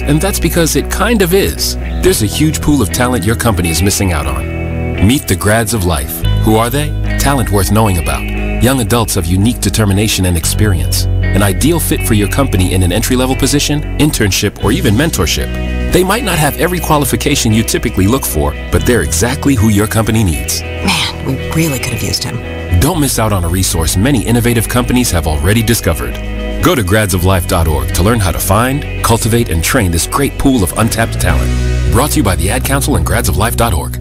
and that's because it kind of is. There's a huge pool of talent your company is missing out on. Meet the grads of life. Who are they? Talent worth knowing about. Young adults of unique determination and experience. An ideal fit for your company in an entry-level position, internship, or even mentorship. They might not have every qualification you typically look for, but they're exactly who your company needs. Man, we really could have used him. Don't miss out on a resource many innovative companies have already discovered. Go to gradsoflife.org to learn how to find, cultivate, and train this great pool of untapped talent. Brought to you by the Ad Council and gradsoflife.org.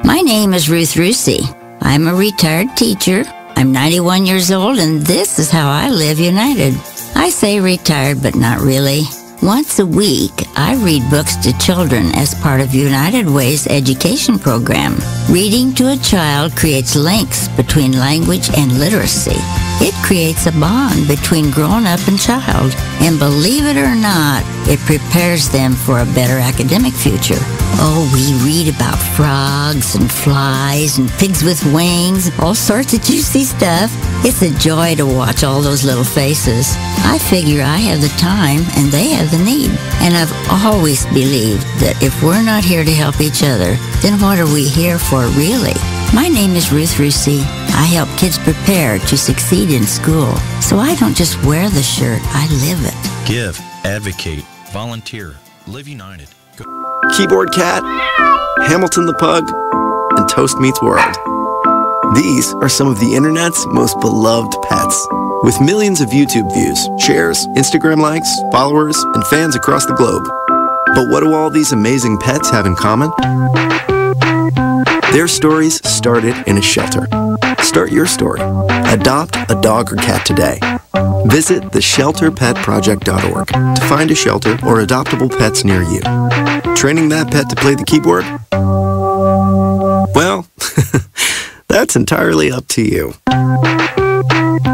My name is Ruth Rusi. I'm a retired teacher. I'm 91 years old, and this is how I live United. I say retired, but not really. Once a week, I read books to children as part of United Way's education program. Reading to a child creates links between language and literacy. It creates a bond between grown-up and child. And believe it or not, it prepares them for a better academic future. Oh, we read about frogs and flies and pigs with wings, all sorts of juicy stuff. It's a joy to watch all those little faces. I figure I have the time and they have the need. And I've always believed that if we're not here to help each other, then what are we here for really? My name is Ruth Rusi. I help kids prepare to succeed in school. So I don't just wear the shirt, I live it. Give, advocate, volunteer, live united. Keyboard Cat, Hamilton the Pug, and Toast Meets World. These are some of the internet's most beloved pets. With millions of YouTube views, shares, Instagram likes, followers, and fans across the globe. But what do all these amazing pets have in common? Their stories started in a shelter. Start your story. Adopt a dog or cat today. Visit theshelterpetproject.org to find a shelter or adoptable pets near you. Training that pet to play the keyboard? Well, that's entirely up to you.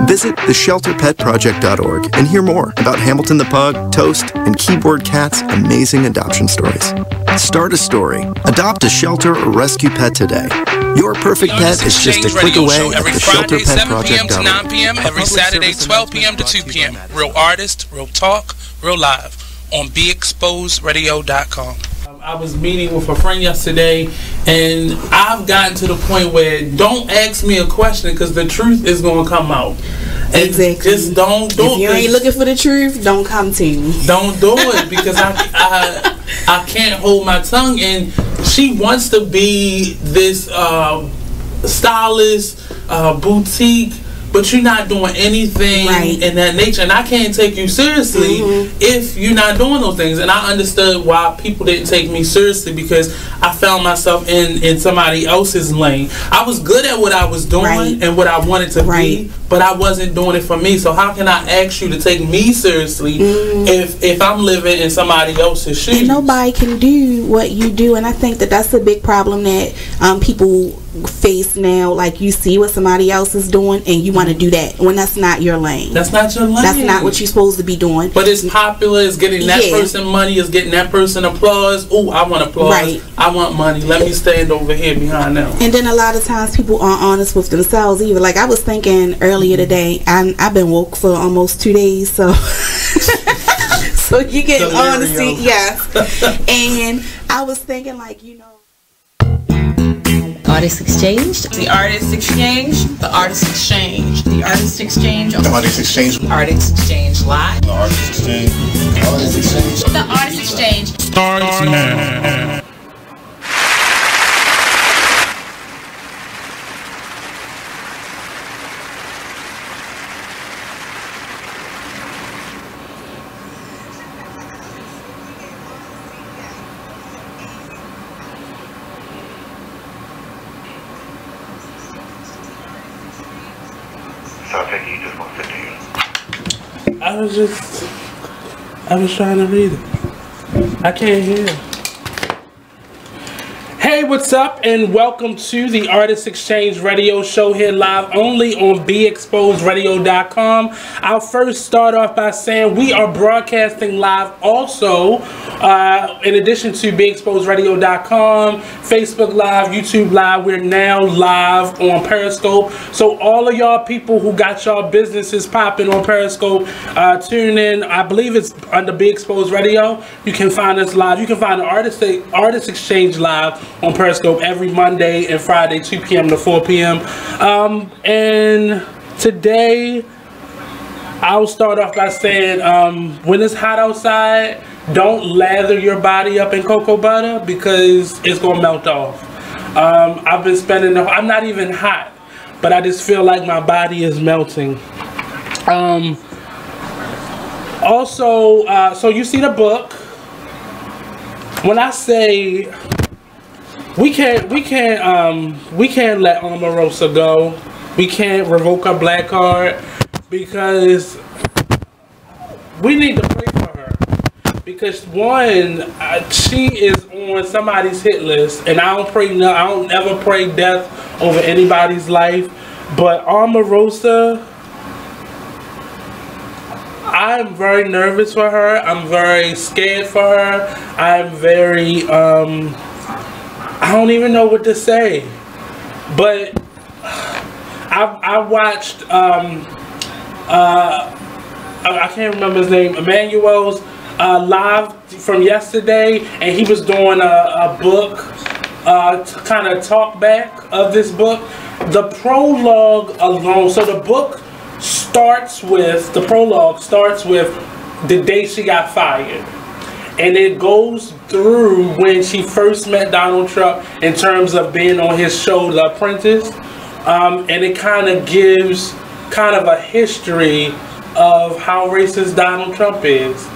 Visit theshelterpetproject.org and hear more about Hamilton the Pug, Toast, and Keyboard Cat's amazing adoption stories. Start a story. Adopt a shelter or rescue pet today. Your perfect pet is just a click away at theshelterpetproject.org. 7 p.m. to 9 p.m. every Saturday, 12 p.m. to 2 p.m. Real artists, real talk, real live on BeExposedRadio.com. I was meeting with a friend yesterday, and I've gotten to the point where don't ask me a question because the truth is going to come out. And exactly. Just don't do it. If you ain't looking for the truth, don't come to me. Don't do it because I can't hold my tongue. And she wants to be this stylist, boutique, but you're not doing anything in that nature, and I can't take you seriously if you're not doing those things. And I understood why people didn't take me seriously because I found myself in somebody else's lane. I was good at what I was doing and what I wanted to be, but I wasn't doing it for me. So how can I ask you to take me seriously if I'm living in somebody else's shoes? And nobody can do what you do, and I think that that's a big problem that people face now. Like, you see what somebody else is doing and you want to do that when that's not your lane. That's not your lane. That's not what you're supposed to be doing. But it's popular, it's getting that person money, it's getting that person applause. Oh, I want applause. I want money. Let me stand over here behind them. And then a lot of times people aren't honest with themselves either. Like, I was thinking earlier today, I've been woke for almost 2 days, so so you get honesty, and I was thinking, like, you know, Artist Exchange. The Artist Exchange. The Artist Exchange. The Artist Exchange. The Artist Exchange. Artist Exchange Live. The Artist Exchange. The Artist Exchange. The Artist Exchange. Starts now. I was trying to read it. I can't hear. Hey, what's up, and welcome to the Artist Exchange Radio Show here live only on BeExposedRadio.com. I'll first start off by saying we are broadcasting live also In addition to BigExposedRadio.com, Facebook Live, YouTube Live, we're now live on Periscope. So all of y'all people who got y'all businesses popping on Periscope, tune in. I believe it's under Big Exposed Radio. You can find us live. You can find the Artist Exchange live on Periscope every Monday and Friday, 2 p.m. to 4 p.m. And today, I'll start off by saying, when it's hot outside, don't lather your body up in cocoa butter because it's gonna melt off. I've been spending I'm not even hot, but I just feel like my body is melting. Also, so you see the book. When I say we can't let Omarosa go. We can't revoke her black card because we need to pray for her. Because one, she is on somebody's hit list, and I don't ever pray death over anybody's life. But Omarosa, I'm very nervous for her. I'm very scared for her. I'm very I don't even know what to say. But I watched I can't remember his name, Emmanuel's live from yesterday, and he was doing a book kind of talk back of this book. The prologue alone, so the book starts with, the prologue starts with the day she got fired, and it goes through when she first met Donald Trump in terms of being on his show The Apprentice, and it kind of gives kind of a history of how racist Donald Trump is.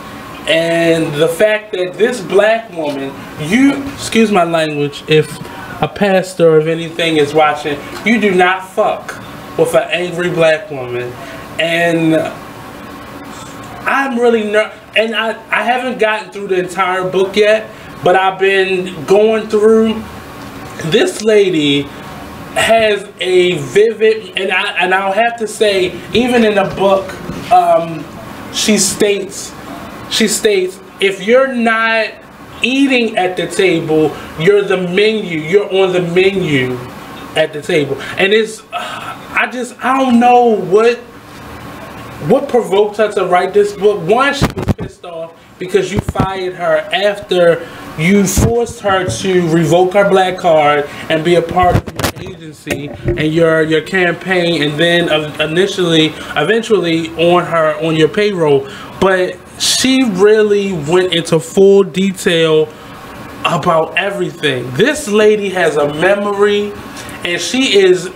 And the fact that this black woman, excuse my language if a pastor of anything is watching, you do not fuck with an angry black woman. And I'm really and I haven't gotten through the entire book yet, but I've been going through. This lady has a vivid, and I'll have to say, even in the book, she states, if you're not eating at the table, you're on the menu at the table. And it's, I don't know what provoked her to write this book. One, she was pissed off because you fired her after you forced her to revoke her black card and be a part of your agency and your campaign, and then eventually on your payroll. But she really went into full detail about everything. This lady has a memory, and she is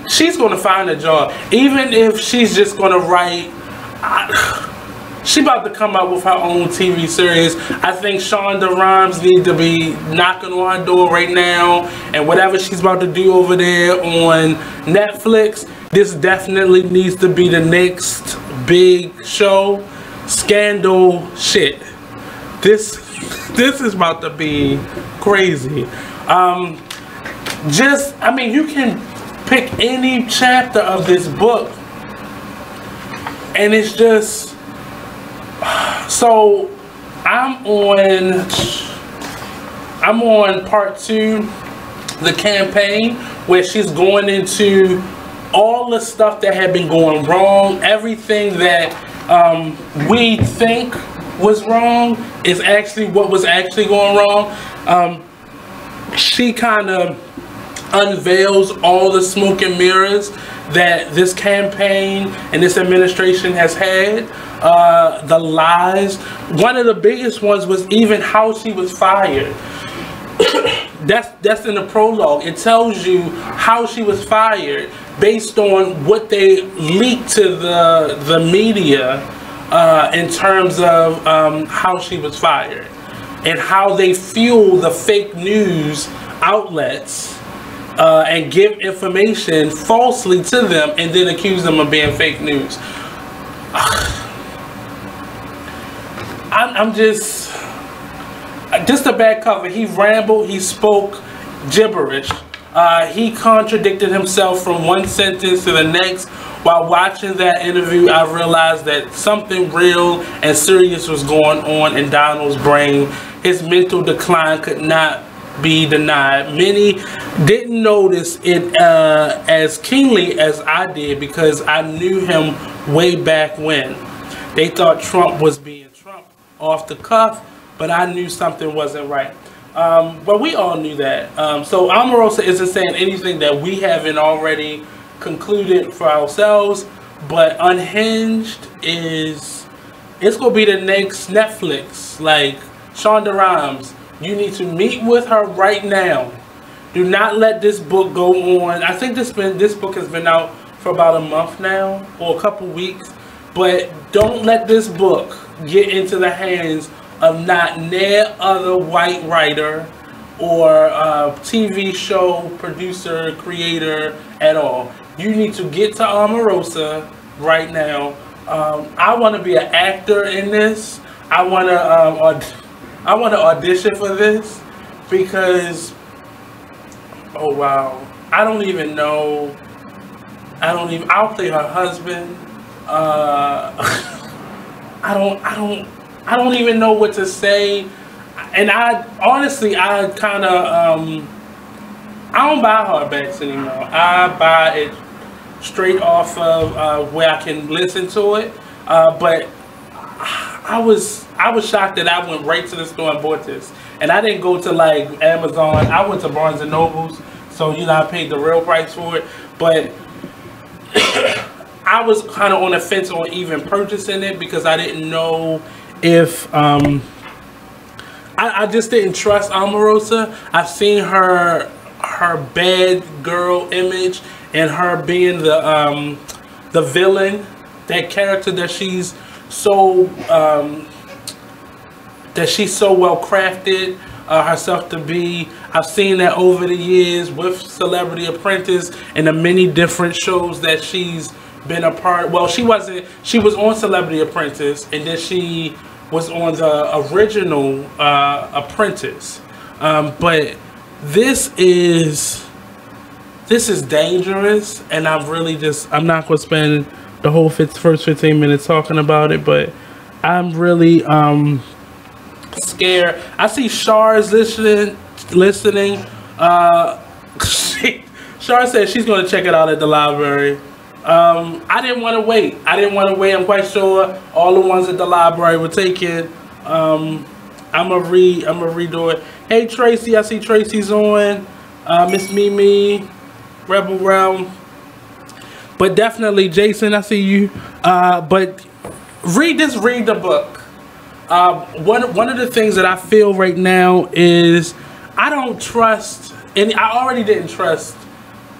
she's gonna find a job, even if she's just gonna write. She about to come up with her own TV series. I think Shonda Rhimes needs to be knocking on her door right now, and whatever she's about to do over there on Netflix, this definitely needs to be the next big show. Scandal shit. This is about to be crazy. I mean, you can pick any chapter of this book, and it's just. So I'm on part 2, the campaign, where she's going into all the stuff that had been going wrong. Everything that we think was wrong is actually what was actually going wrong. She kind of unveils all the smoke and mirrors that this campaign and this administration has had. The lies. One of the biggest ones was even how she was fired. That's in the prologue. It tells you how she was fired based on what they leaked to the media in terms of how she was fired and how they fuel the fake news outlets and give information falsely to them and then accuse them of being fake news. I'm just the back cover. He rambled, he spoke gibberish. He contradicted himself from one sentence to the next while watching that interview, I realized that something real and serious was going on in Donald's brain. His mental decline could not be denied. Many didn't notice it as keenly as I did because I knew him way back when. They thought Trump was being Trump off the cuff, but I knew something wasn't right. But we all knew that. So Omarosa isn't saying anything that we haven't already concluded for ourselves, but Unhinged it's gonna be the next Netflix. Like Shonda Rhimes, you need to meet with her right now. Do not let this book go on. I think this book has been out for about a month now, or a couple weeks, but don't let this book get into the hands of not near other white writer or TV show producer, creator at all. You need to get to Omarosa right now. I want to be an actor in this. I want to audition for this because, oh wow, I don't even know. I'll play her husband. I don't even know what to say. And I kind of I don't buy hardbacks anymore. I buy it straight off of where I can listen to it. But I was shocked that I went right to the store and bought this. And I didn't go to like Amazon. I went to Barnes and Nobles. So I paid the real price for it. But I was kind of on the fence on even purchasing it because I didn't know if I just didn't trust Omarosa. I've seen her bad girl image and her being the villain, that character that she's so well crafted herself to be. I've seen that over the years with Celebrity Apprentice and the many different shows that she's been a part. Well, she was on Celebrity Apprentice, and then she was on the original Apprentice. But this is dangerous, and I'm not going to spend the whole first 15 minutes talking about it, but I'm really scared. I see Char's listening. Char said she's going to check it out at the library. I didn't want to wait. I'm quite sure all the ones at the library were taken. I'm gonna redo it. Hey Tracy, I see Tracy's on. Miss Mimi, Rebel Realm. But definitely Jason, I see you. But read the book. One of the things that I feel right now is I don't trust any. I already didn't trust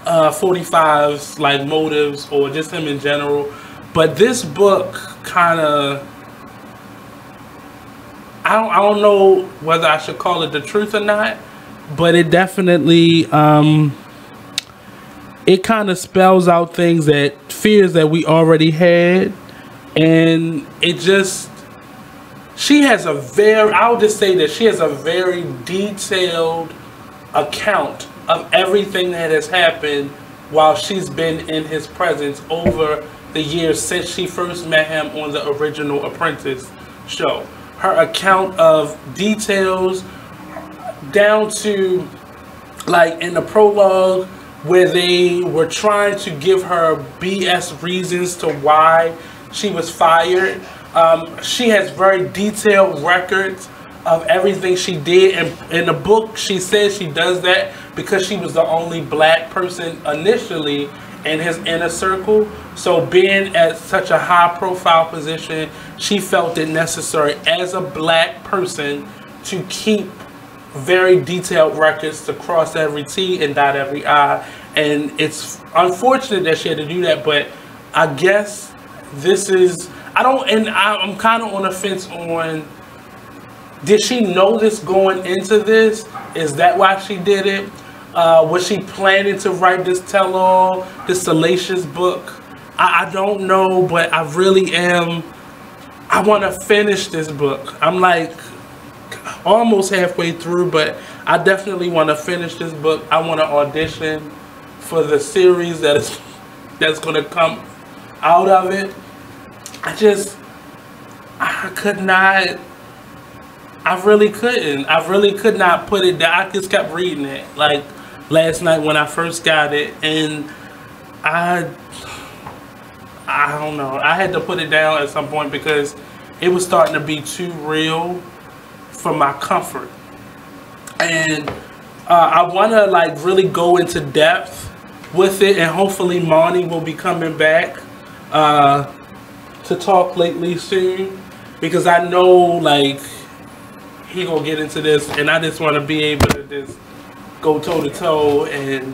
45's like motives or just him in general, but this book kind of, I don't know whether I should call it the truth or not, but it definitely it kind of spells out fears that we already had, and I'll just say that she has a very detailed account of everything that has happened while she's been in his presence over the years since she first met him on the original Apprentice show. Her account of details down to like in the prologue where they were trying to give her BS reasons to why she was fired. She has very detailed records of everything she did, and in the book she says she does that because she was the only black person initially in his inner circle. So being at such a high profile position, she felt it necessary as a black person to keep very detailed records, to cross every T and dot every I. And it's unfortunate that she had to do that, but I guess I'm kind of on the fence on, did she know this going into this? Is that why she did it? Was she planning to write this tell-all, this salacious book? I don't know, but I really am. I want to finish this book. I'm like almost halfway through, but I definitely want to finish this book. I want to audition for the series that's going to come out of it. I could not. I really couldn't. I really could not put it down. I just kept reading it. Like last night when I first got it, and I don't know. I had to put it down at some point because it was starting to be too real for my comfort. And I want to like really go into depth with it, and hopefully Marnie will be coming back to talk lately soon, because I know like he gonna get into this, and I just want to be able to just go toe to toe and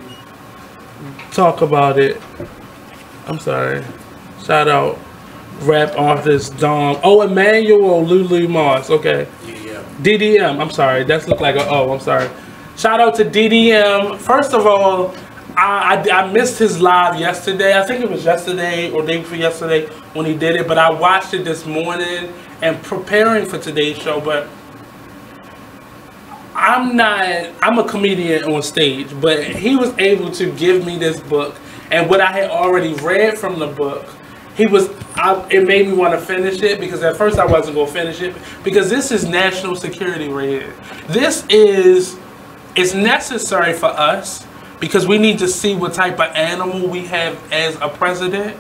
talk about it. I'm sorry. Shout out rap artist Dom. Oh, Emmanuel Lulu Moss. Okay. DDM. I'm sorry. That's look like a O. I'm sorry. Shout out to DDM. First of all, I missed his live yesterday. I think it was yesterday or day before yesterday when he did it, but I watched it this morning and preparing for today's show. But I'm a comedian on stage, but he was able to give me this book, and what I had already read from the book, it made me want to finish it, because at first I wasn't going to finish it, because this is national security right here. It's necessary for us, because we need to see what type of animal we have as a president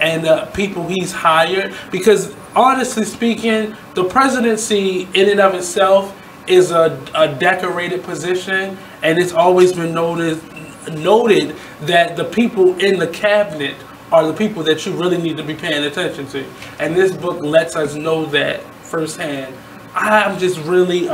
and the people he's hired. Because honestly speaking, the presidency in and of itself is a decorated position, and it's always been noted that the people in the cabinet are the people that you really need to be paying attention to. And this book lets us know that firsthand. I'm just really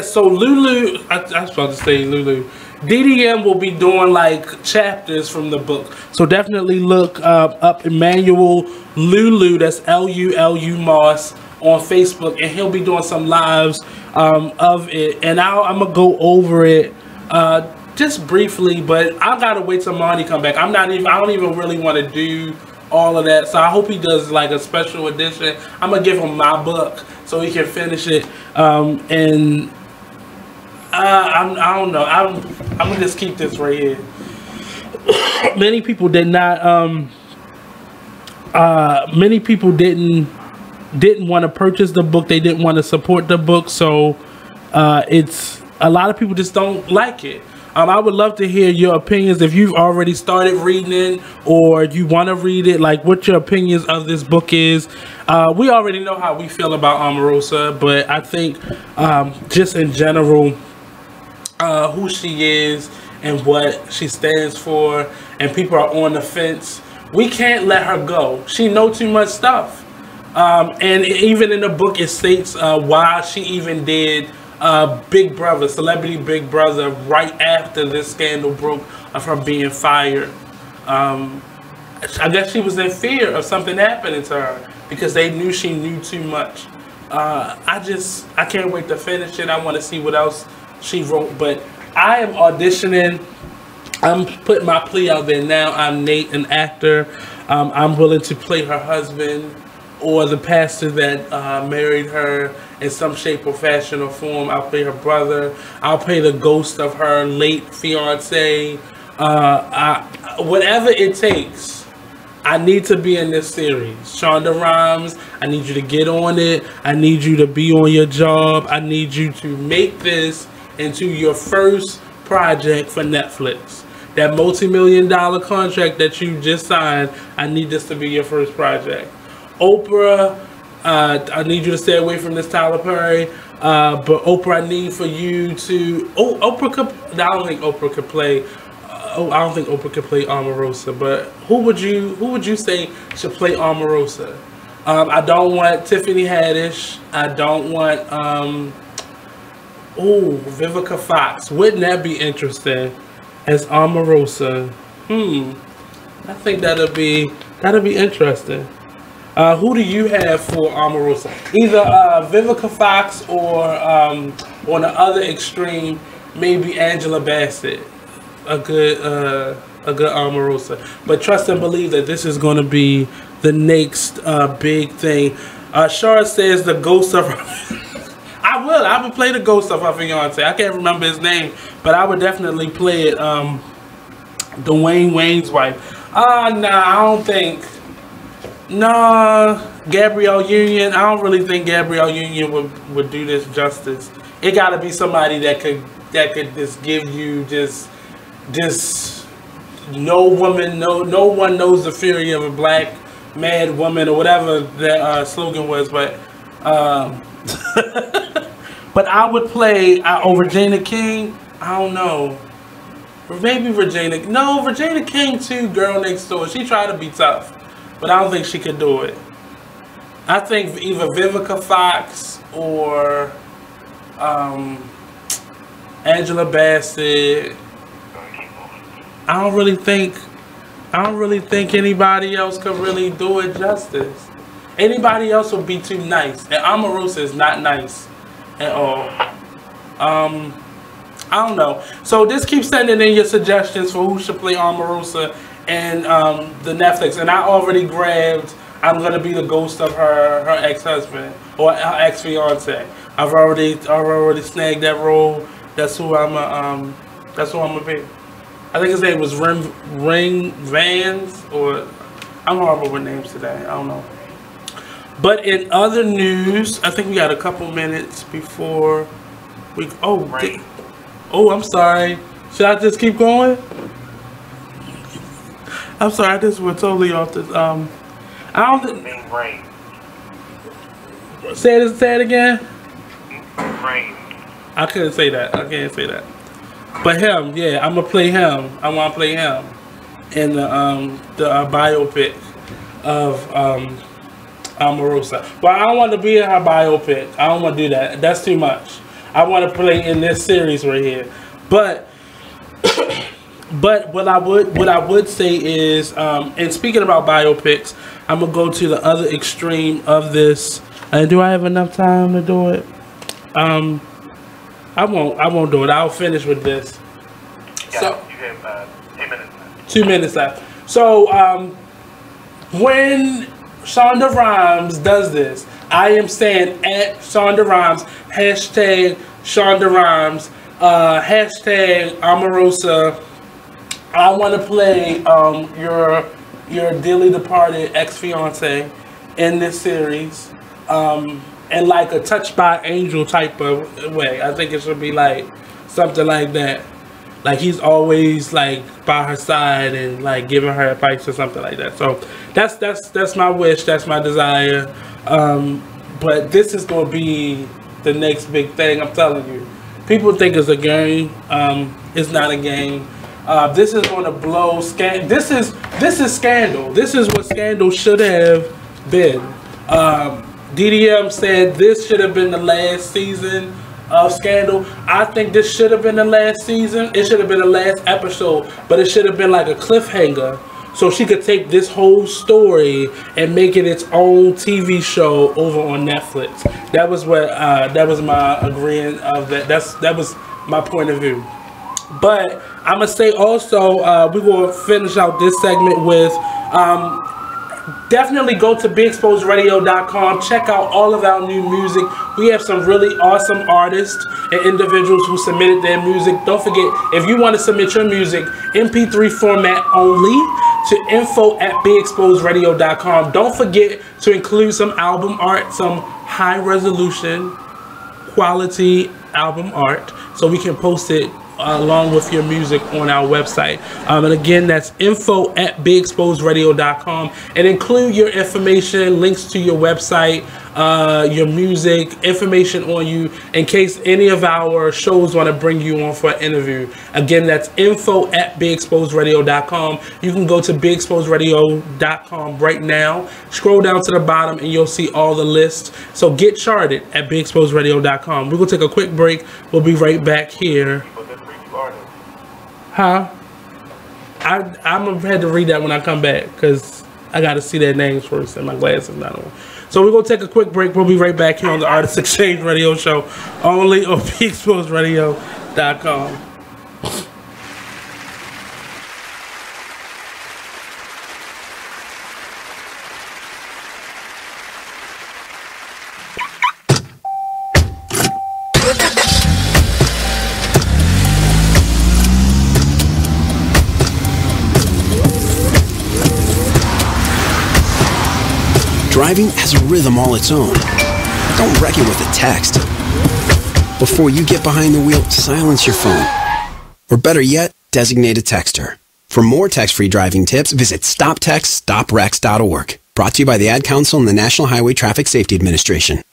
so Lulu, I was about to say Lulu, DDM will be doing like chapters from the book, so definitely look up Emmanuel Lulu, that's Lulu Moss, on Facebook, and he'll be doing some lives of it, and I'm gonna go over it just briefly, but I gotta wait till Marnie come back. I don't even really want to do all of that, so I hope he does like a special edition. I'm gonna give him my book so he can finish it, and I don't know. I'm gonna just keep this right here. Many people did not. Many people didn't want to purchase the book. They didn't want to support the book, so it's a lot of people just don't like it. I would love to hear your opinions if you've already started reading it or you want to read it, like what your opinions of this book is. We already know how we feel about Omarosa, but I think just in general, who she is and what she stands for, and people are on the fence. We can't let her go. She knows too much stuff. And even in the book, it states why she even did Big Brother, Celebrity Big Brother, right after this scandal broke of her being fired. I guess she was in fear of something happening to her because they knew she knew too much. I can't wait to finish it. I want to see what else she wrote, but I am auditioning. I'm putting my plea out there now. I'm Nate, an actor. I'm willing to play her husband or the pastor that married her in some shape or fashion or form. I'll play her brother. I'll play the ghost of her late fiance. Whatever it takes, I need to be in this series. Shonda Rhimes, I need you to get on it. I need you to be on your job. I need you to make this into your first project for Netflix. That multi-million-dollar contract that you just signed, I need this to be your first project. Oprah, I need you to stay away from this Tyler Perry, but Oprah, I need for you to, Oprah could, I don't think Oprah could play, I don't think Oprah could play Omarosa, but who would you say should play Omarosa? I don't want Tiffany Haddish. I don't want, Vivica Fox. Wouldn't that be interesting as Omarosa? I think that'll be interesting. Who do you have for Omarosa? Either Vivica Fox or on the other extreme, maybe Angela Bassett. A good Omarosa. But trust and believe that this is going to be the next big thing. Shara says the ghost of her. I would play the ghost of her fiance. I can't remember his name, but I would definitely play it. Dwayne Wayne's wife. Nah, I don't think. Nah, Gabrielle Union. I don't really think Gabrielle Union would do this justice. It got to be somebody that could just give you just no woman, no one knows the fury of a black mad woman or whatever that slogan was, but but I would play Regina King. I don't know. Maybe Regina. No, Regina King too. Girl Next Door. She tried to be tough, but I don't think she could do it. I think either Vivica Fox or Angela Bassett. I don't really think anybody else could really do it justice. Anybody else would be too nice, and Omarosa is not nice at all. I don't know. So just keep sending in your suggestions for who should play Omarosa and the Netflix. And I already grabbed I'm Gonna Be the Ghost of her ex-husband or her ex-fiance. I've already snagged that role. That's who I'm gonna be. I think his name was Ring Vans, or I'm horrible with names today. I don't know. But in other news, I think we got a couple minutes before we. I'm sorry. Should I just keep going? I'm sorry. I just went totally off the. I don't. Rain. Say it again. Rain. I couldn't say that. I can't say that. But him, yeah, I'm gonna play him. I want to play him in the biopic of Omarosa. But I don't want to be in her biopic. I don't want to do that. That's too much. I want to play in this series right here. But what I would say is, and speaking about biopics, I'm gonna go to the other extreme of this. And do I have enough time to do it? I won't do it. I'll finish with this. Yeah, so you have 2 minutes left. 2 minutes left. So when Shonda Rhimes does this, I am saying at Shonda Rhimes, hashtag Shonda Rhimes, hashtag Omarosa. I want to play your dearly departed ex-fiance in this series. And like a Touched by Angel type of way. I think it should be like something like that. Like he's always like by her side and like giving her advice or something like that. So that's my wish. That's my desire. But this is gonna be the next big thing. I'm telling you. People think it's a game. It's not a game. This is gonna blow. This is Scandal. This is what Scandal should have been. DDM said this should have been the last season of Scandal. I think this should have been the last season. It should have been the last episode, but it should have been like a cliffhanger, so she could take this whole story and make it its own TV show over on Netflix. That was what that was my agreeing of that. That was my point of view. But I'm gonna say also we're gonna finish out this segment with. Definitely go to BigExposedRadio.com. Check out all of our new music. We have some really awesome artists and individuals who submitted their music. Don't forget, if you want to submit your music, MP3 format only, to info@BigExposedRadio.com. Don't forget to include some album art, some high resolution quality album art, so we can post it along with your music on our website. And again, that's info@BigExposedRadio.com, and include your information, links to your website, your music, information on you, in case any of our shows want to bring you on for an interview. Again, that's info@BigExposedRadio.com. You can go to BigExposedRadio.com right now, scroll down to the bottom, and you'll see all the lists. So get charted at BigExposedRadio.com. We're going to take a quick break. We'll be right back here. Huh? I'm gonna have to read that when I come back, because I gotta see their names first and my glasses not on. So we're gonna take a quick break. We'll be right back here on the Artist Exchange Radio Show, only on BigExposedRadio.com. Driving has a rhythm all its own. Don't wreck it with a text. Before you get behind the wheel, silence your phone. Or better yet, designate a texter. For more text-free driving tips, visit stoptextstoprex.org. Brought to you by the Ad Council and the National Highway Traffic Safety Administration.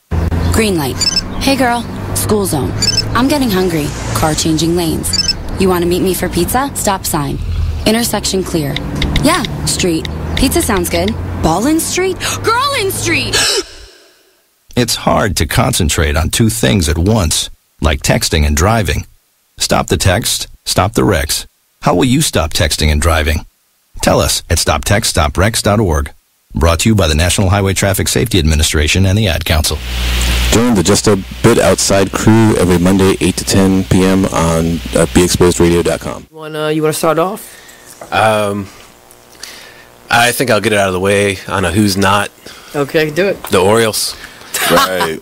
Green light. Hey girl, school zone. I'm getting hungry. Car changing lanes. You want to meet me for pizza? Stop sign. Intersection clear. Yeah, street. Pizza sounds good. Ballin Street? Girlin Street! It's hard to concentrate on two things at once, like texting and driving. Stop the text, stop the wrecks. How will you stop texting and driving? Tell us at stoptextstoprex.org. Brought to you by the National Highway Traffic Safety Administration and the Ad Council. Join the Just a Bit Outside crew every Monday, 8 to 10 p.m. on BeExposedRadio.com. You want to start off? I think I'll get it out of the way on a who's not. Okay, do it. The Orioles. Right.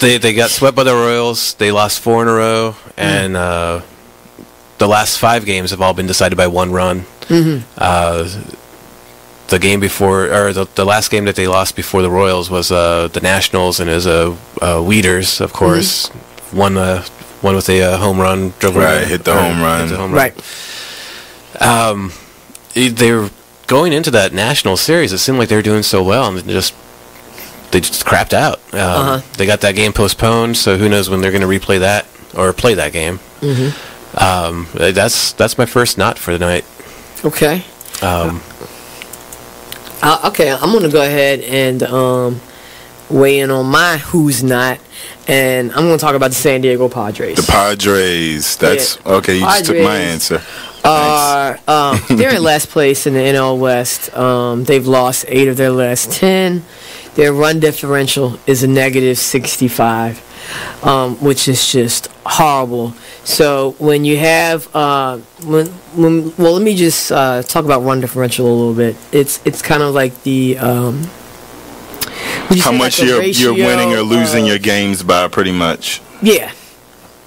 They got swept by the Royals. They lost 4 in a row, and the last 5 games have all been decided by 1 run. Mm-hmm. The game before, or the last game that they lost before the Royals was the Nationals, and it was Weeders, of course, won with a home run. Hit the home run. Right. They were going into that National Series. It seemed like they were doing so well, and they just crapped out. They got that game postponed, so who knows when they're going to replay that or play that game. Mm-hmm. That's my first not for the night. Okay. Okay, I'm going to go ahead and weigh in on my who's not, and I'm going to talk about the San Diego Padres. The Padres. That's okay. You just took my answer. They're in last place in the NL West. They've lost 8 of their last 10. Their run differential is a negative 65, which is just horrible. So when you have well, let me just talk about run differential a little bit. It's kind of like the how much you're winning or losing your games by, pretty much. Yeah.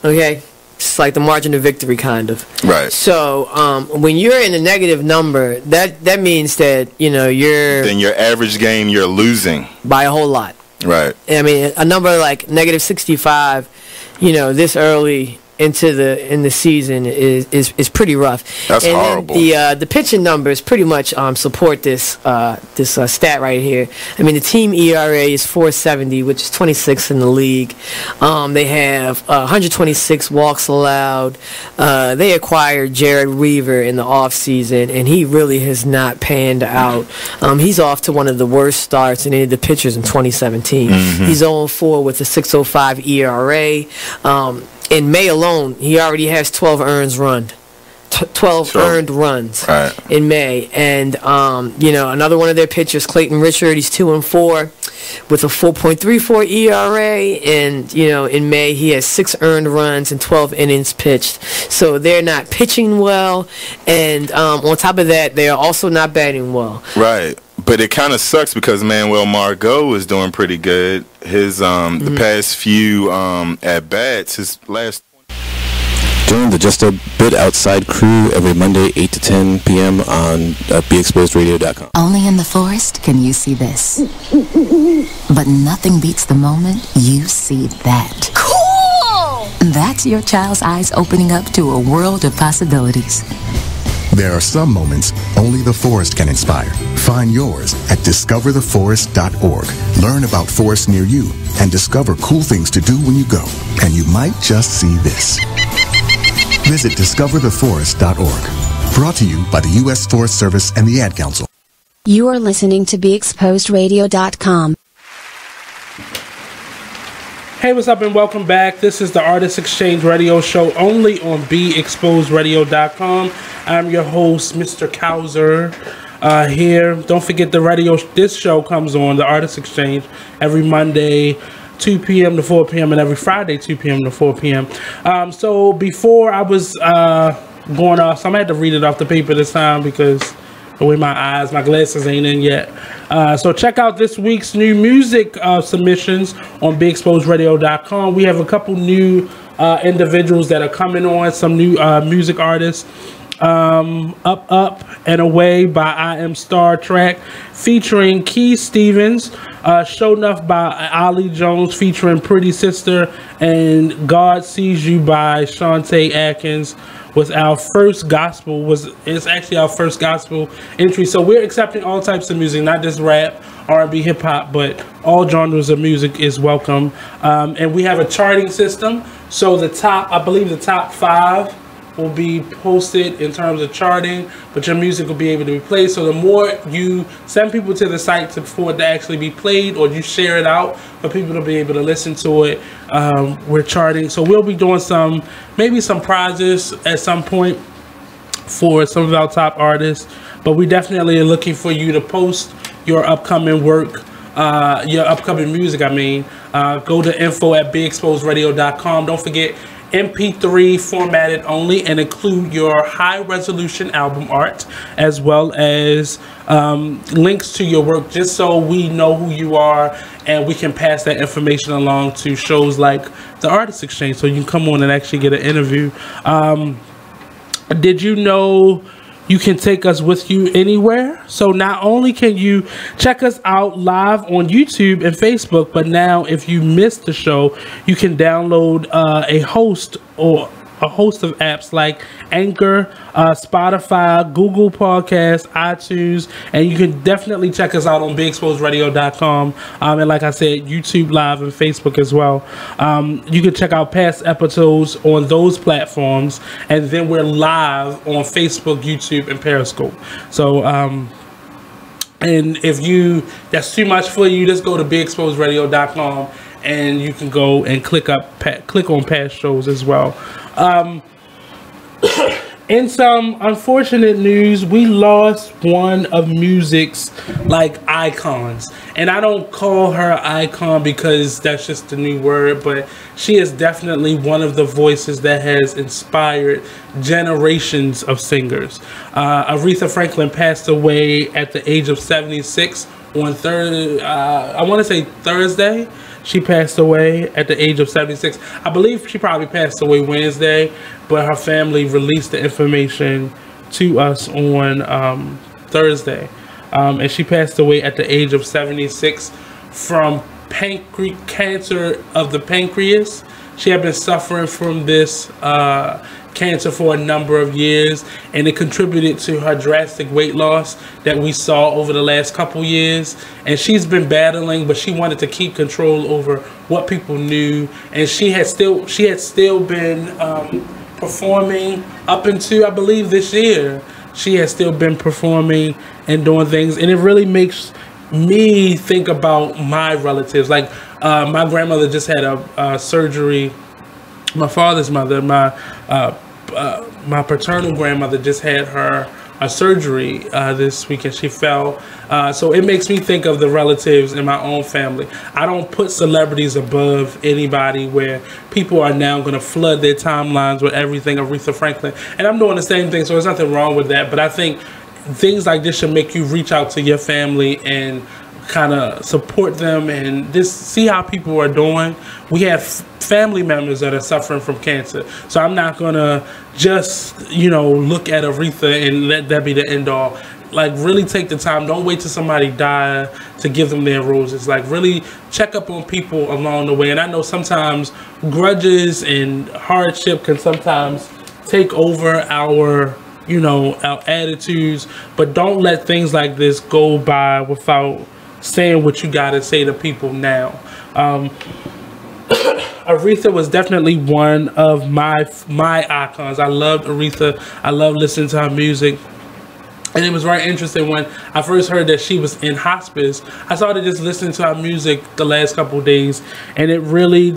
Okay. It's like the margin of victory, kind of. Right. So when you're in a negative number, that means that you're. Then your average game you're losing by a whole lot. Right. I mean, a number like negative 65, this early in the season is pretty rough. That's horrible. The pitching numbers pretty much support this stat right here. I mean, the team ERA is 4.70, which is 26th in the league. They have 126 walks allowed. They acquired Jared Weaver in the offseason, and he really has not panned out. He's off to one of the worst starts in any of the pitchers in 2017. Mm-hmm. He's 0-4 with a 6.05 ERA. In May alone, he already has 12 earned runs in May. And, another one of their pitchers, Clayton Richard, he's 2-4 with a 4.34 ERA. And, in May, he has 6 earned runs and 12 innings pitched. So they're not pitching well. And on top of that, they are also not batting well. Right. But it kind of sucks because Manuel Margot is doing pretty good. His the past few at bats, his last. Join the Just a Bit Outside crew every Monday, 8 to 10 p.m. on BeExposedRadio.com. Only in the forest can you see this. But nothing beats the moment you see that. Cool! That's your child's eyes opening up to a world of possibilities. There are some moments only the forest can inspire. Find yours at discovertheforest.org. Learn about forests near you and discover cool things to do when you go. And you might just see this. Visit discovertheforest.org. Brought to you by the U.S. Forest Service and the Ad Council. You are listening to BeExposedRadio.com. Hey, what's up and welcome back. This is the Artist Exchange Radio Show only on BeExposedRadio.com. I'm your host, Mr. Kauser, here. Don't forget this show comes on, the Artist Exchange, every Monday, 2 p.m. to 4 p.m. and every Friday, 2 p.m. to 4 p.m. So before I was going off, so I'm going to have to read it off the paper this time because the way my glasses ain't in yet. So check out this week's new music submissions on BeExposedRadio.com. We have a couple new individuals that are coming on, some new music artists. Up, Up, and Away by I Am Star Trek, featuring Keith Stevens. Show Enough by Ollie Jones, featuring Pretty Sister, and God Sees You by Shantae Atkins was our first gospel. It's actually our first gospel entry. So we're accepting all types of music, not just rap, R&B, hip hop, but all genres of music is welcome. And we have a charting system. So I believe the top 5 will be posted in terms of charting, but your music will be able to be played. So the more you send people to the site for it to actually be played, or you share it out for people to be able to listen to it, we're charting. So we'll be doing maybe some prizes at some point for some of our top artists, but we definitely are looking for you to post your upcoming work, your upcoming music, I mean. Go to info@beexposedradio.com. Don't forget, MP3 formatted only, and include your high resolution album art as well as links to your work, just so we know who you are and we can pass that information along to shows like the Artist Exchange, so you can come on and actually get an interview. Did you know you can take us with you anywhere? So not only can you check us out live on YouTube and Facebook, but now if you missed the show, you can download a host of apps like Anchor, Spotify, Google Podcasts, iTunes, and you can definitely check us out on BigExposedRadio.com, and like I said, YouTube Live and Facebook as well. You can check out past episodes on those platforms, and then we're live on Facebook, YouTube, and Periscope. So and if that's too much for you, just go to BigExposedRadio.com and you can go and click on past shows as well. In some unfortunate news, we lost one of music's icons, and I don't call her icon because that's just the new word, but she is definitely one of the voices that has inspired generations of singers. Aretha Franklin passed away at the age of 76 on Thursday. She passed away at the age of 76. I believe she probably passed away Wednesday, but her family released the information to us on Thursday. And she passed away at the age of 76 from cancer of the pancreas. She had been suffering from this cancer for a number of years, and it contributed to her drastic weight loss that we saw over the last couple years. And she's been battling, but she wanted to keep control over what people knew, and she had still been performing up until I believe this year. She has still been performing and doing things, and it really makes me think about my relatives. Like my grandmother just had a surgery. My father's mother, my paternal grandmother, just had a surgery this week, and she fell. So it makes me think of the relatives in my own family. I don't put celebrities above anybody, where people are now going to flood their timelines with everything Aretha Franklin. And I'm doing the same thing, so there's nothing wrong with that. But I think things like this should make you reach out to your family and kind of support them and just see how people are doing. We have family members that are suffering from cancer, so I'm not gonna just look at Aretha and let that be the end all. Like, really take the time. Don't wait till somebody dies to give them their roses. Like, really check up on people along the way. And I know sometimes grudges and hardship can sometimes take over our attitudes, but don't let things like this go by without saying what you gotta say to people now. Aretha was definitely one of my icons. I loved Aretha. I love listening to her music. And it was very interesting when I first heard that she was in hospice. I started just listening to her music the last couple of days, and it really,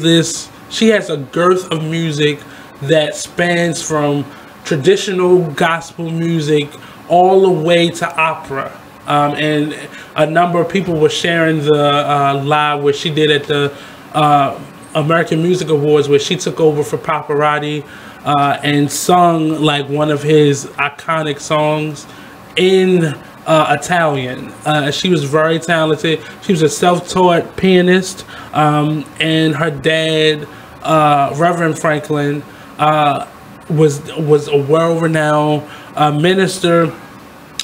she has a girth of music that spans from traditional gospel music all the way to opera. And a number of people were sharing the live where she did at the American Music Awards, where she took over for Pavarotti and sung like one of his iconic songs in Italian. She was very talented. She was a self-taught pianist, and her dad, Reverend Franklin, was a world-renowned minister,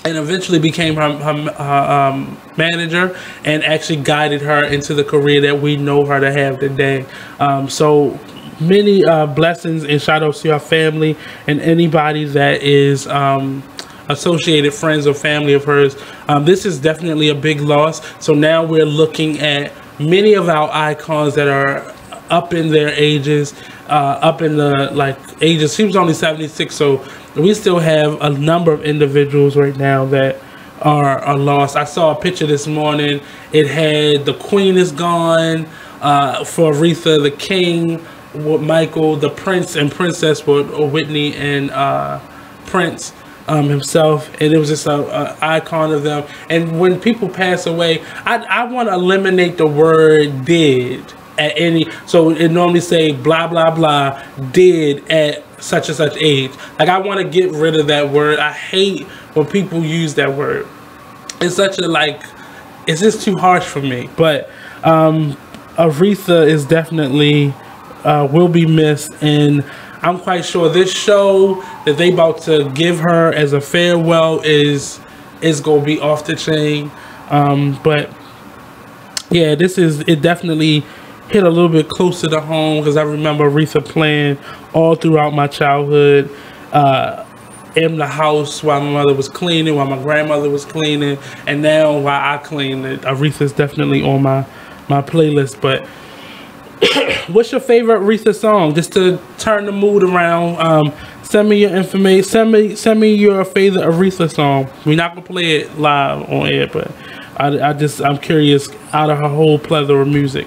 and eventually became her manager, and actually guided her into the career that we know her to have today. So many blessings and shout outs to her family and anybody that is associated, friends or family of hers. This is definitely a big loss. So now we're looking at many of our icons that are up in their ages, up in the ages. She was only 76, so we still have a number of individuals right now that are lost. I saw a picture this morning. It had the Queen is gone, for Aretha, the King, Michael, the Prince and Princess, Whitney and Prince himself, and it was just a icon of them. And when people pass away, I want to eliminate the word did at any, so it normally say blah blah blah did at such and such age. Like, I want to get rid of that word. I hate when people use that word. It's such a it's just too harsh for me. But Aretha is definitely will be missed, and I'm quite sure this show that they about to give her as a farewell is gonna be off the chain. But yeah, it definitely hit a little bit closer to home, because I remember Aretha playing all throughout my childhood, in the house while my mother was cleaning, while my grandmother was cleaning, and now while I clean, Aretha's definitely on my playlist. But what's your favorite Aretha song? Just to turn the mood around, send me your information. Send me your favorite Aretha song. We're not gonna play it live on air, but I'm curious out of her whole plethora of music.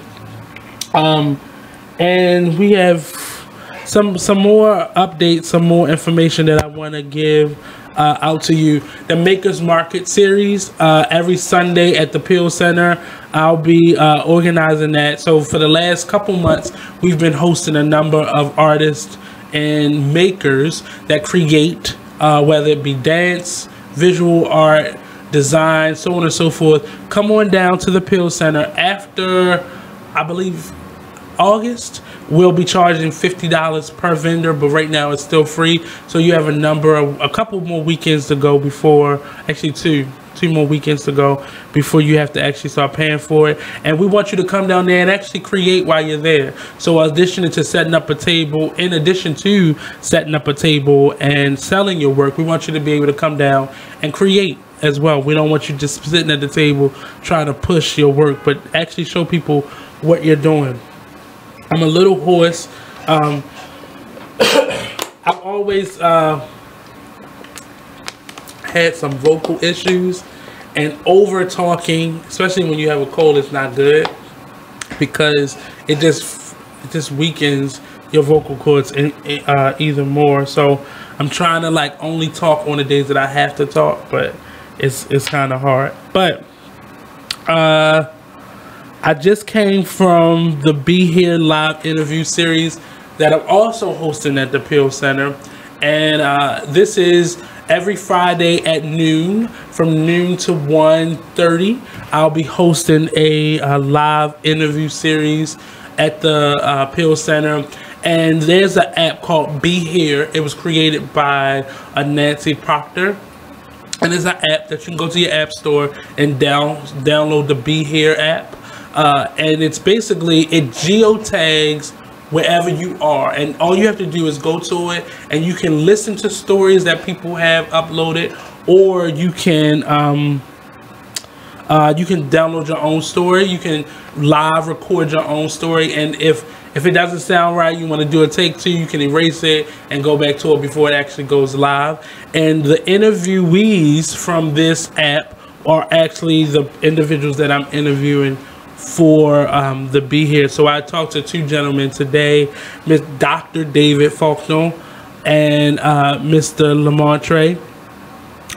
And we have some more updates, some more information that I want to give out to you. The Makers Market series, every Sunday at the Peel Center, I'll be organizing that. So for the last couple months, we've been hosting a number of artists and makers that create, whether it be dance, visual art, design, so on and so forth. Come on down to the Peel Center. After, I believe, August, we'll be charging $50 per vendor, but right now it's still free. So you have a couple more weekends to go before, actually two more weekends to go before you have to actually start paying for it. And we want you to come down there and actually create while you're there. So in addition to setting up a table and selling your work, we want you to be able to come down and create as well. We don't want you just sitting at the table trying to push your work, but actually show people what you're doing. I'm a little hoarse. I've always had some vocal issues, and over talking, especially when you have a cold, is not good, because it just weakens your vocal cords even more. So I'm trying to only talk on the days that I have to talk, but it's kind of hard. But I just came from the Be Here live interview series that I'm also hosting at the Peel Center. And this is every Friday at noon, from noon to 1:30. I'll be hosting a live interview series at the Peel Center. And there's an app called Be Here. It was created by Nancy Proctor. And it's an app that you can go to your app store and download the Be Here app. And it's basically, it geotags wherever you are, and all you have to do is go to it, and you can listen to stories that people have uploaded, or you can download your own story. You can live record your own story, and if it doesn't sound right, you want to do a take two, you can erase it and go back to it before it actually goes live. And the interviewees from this app are actually the individuals that I'm interviewing for the Be Here. So I talked to two gentlemen today, Dr. David Faulkner and Mr. Lamontre.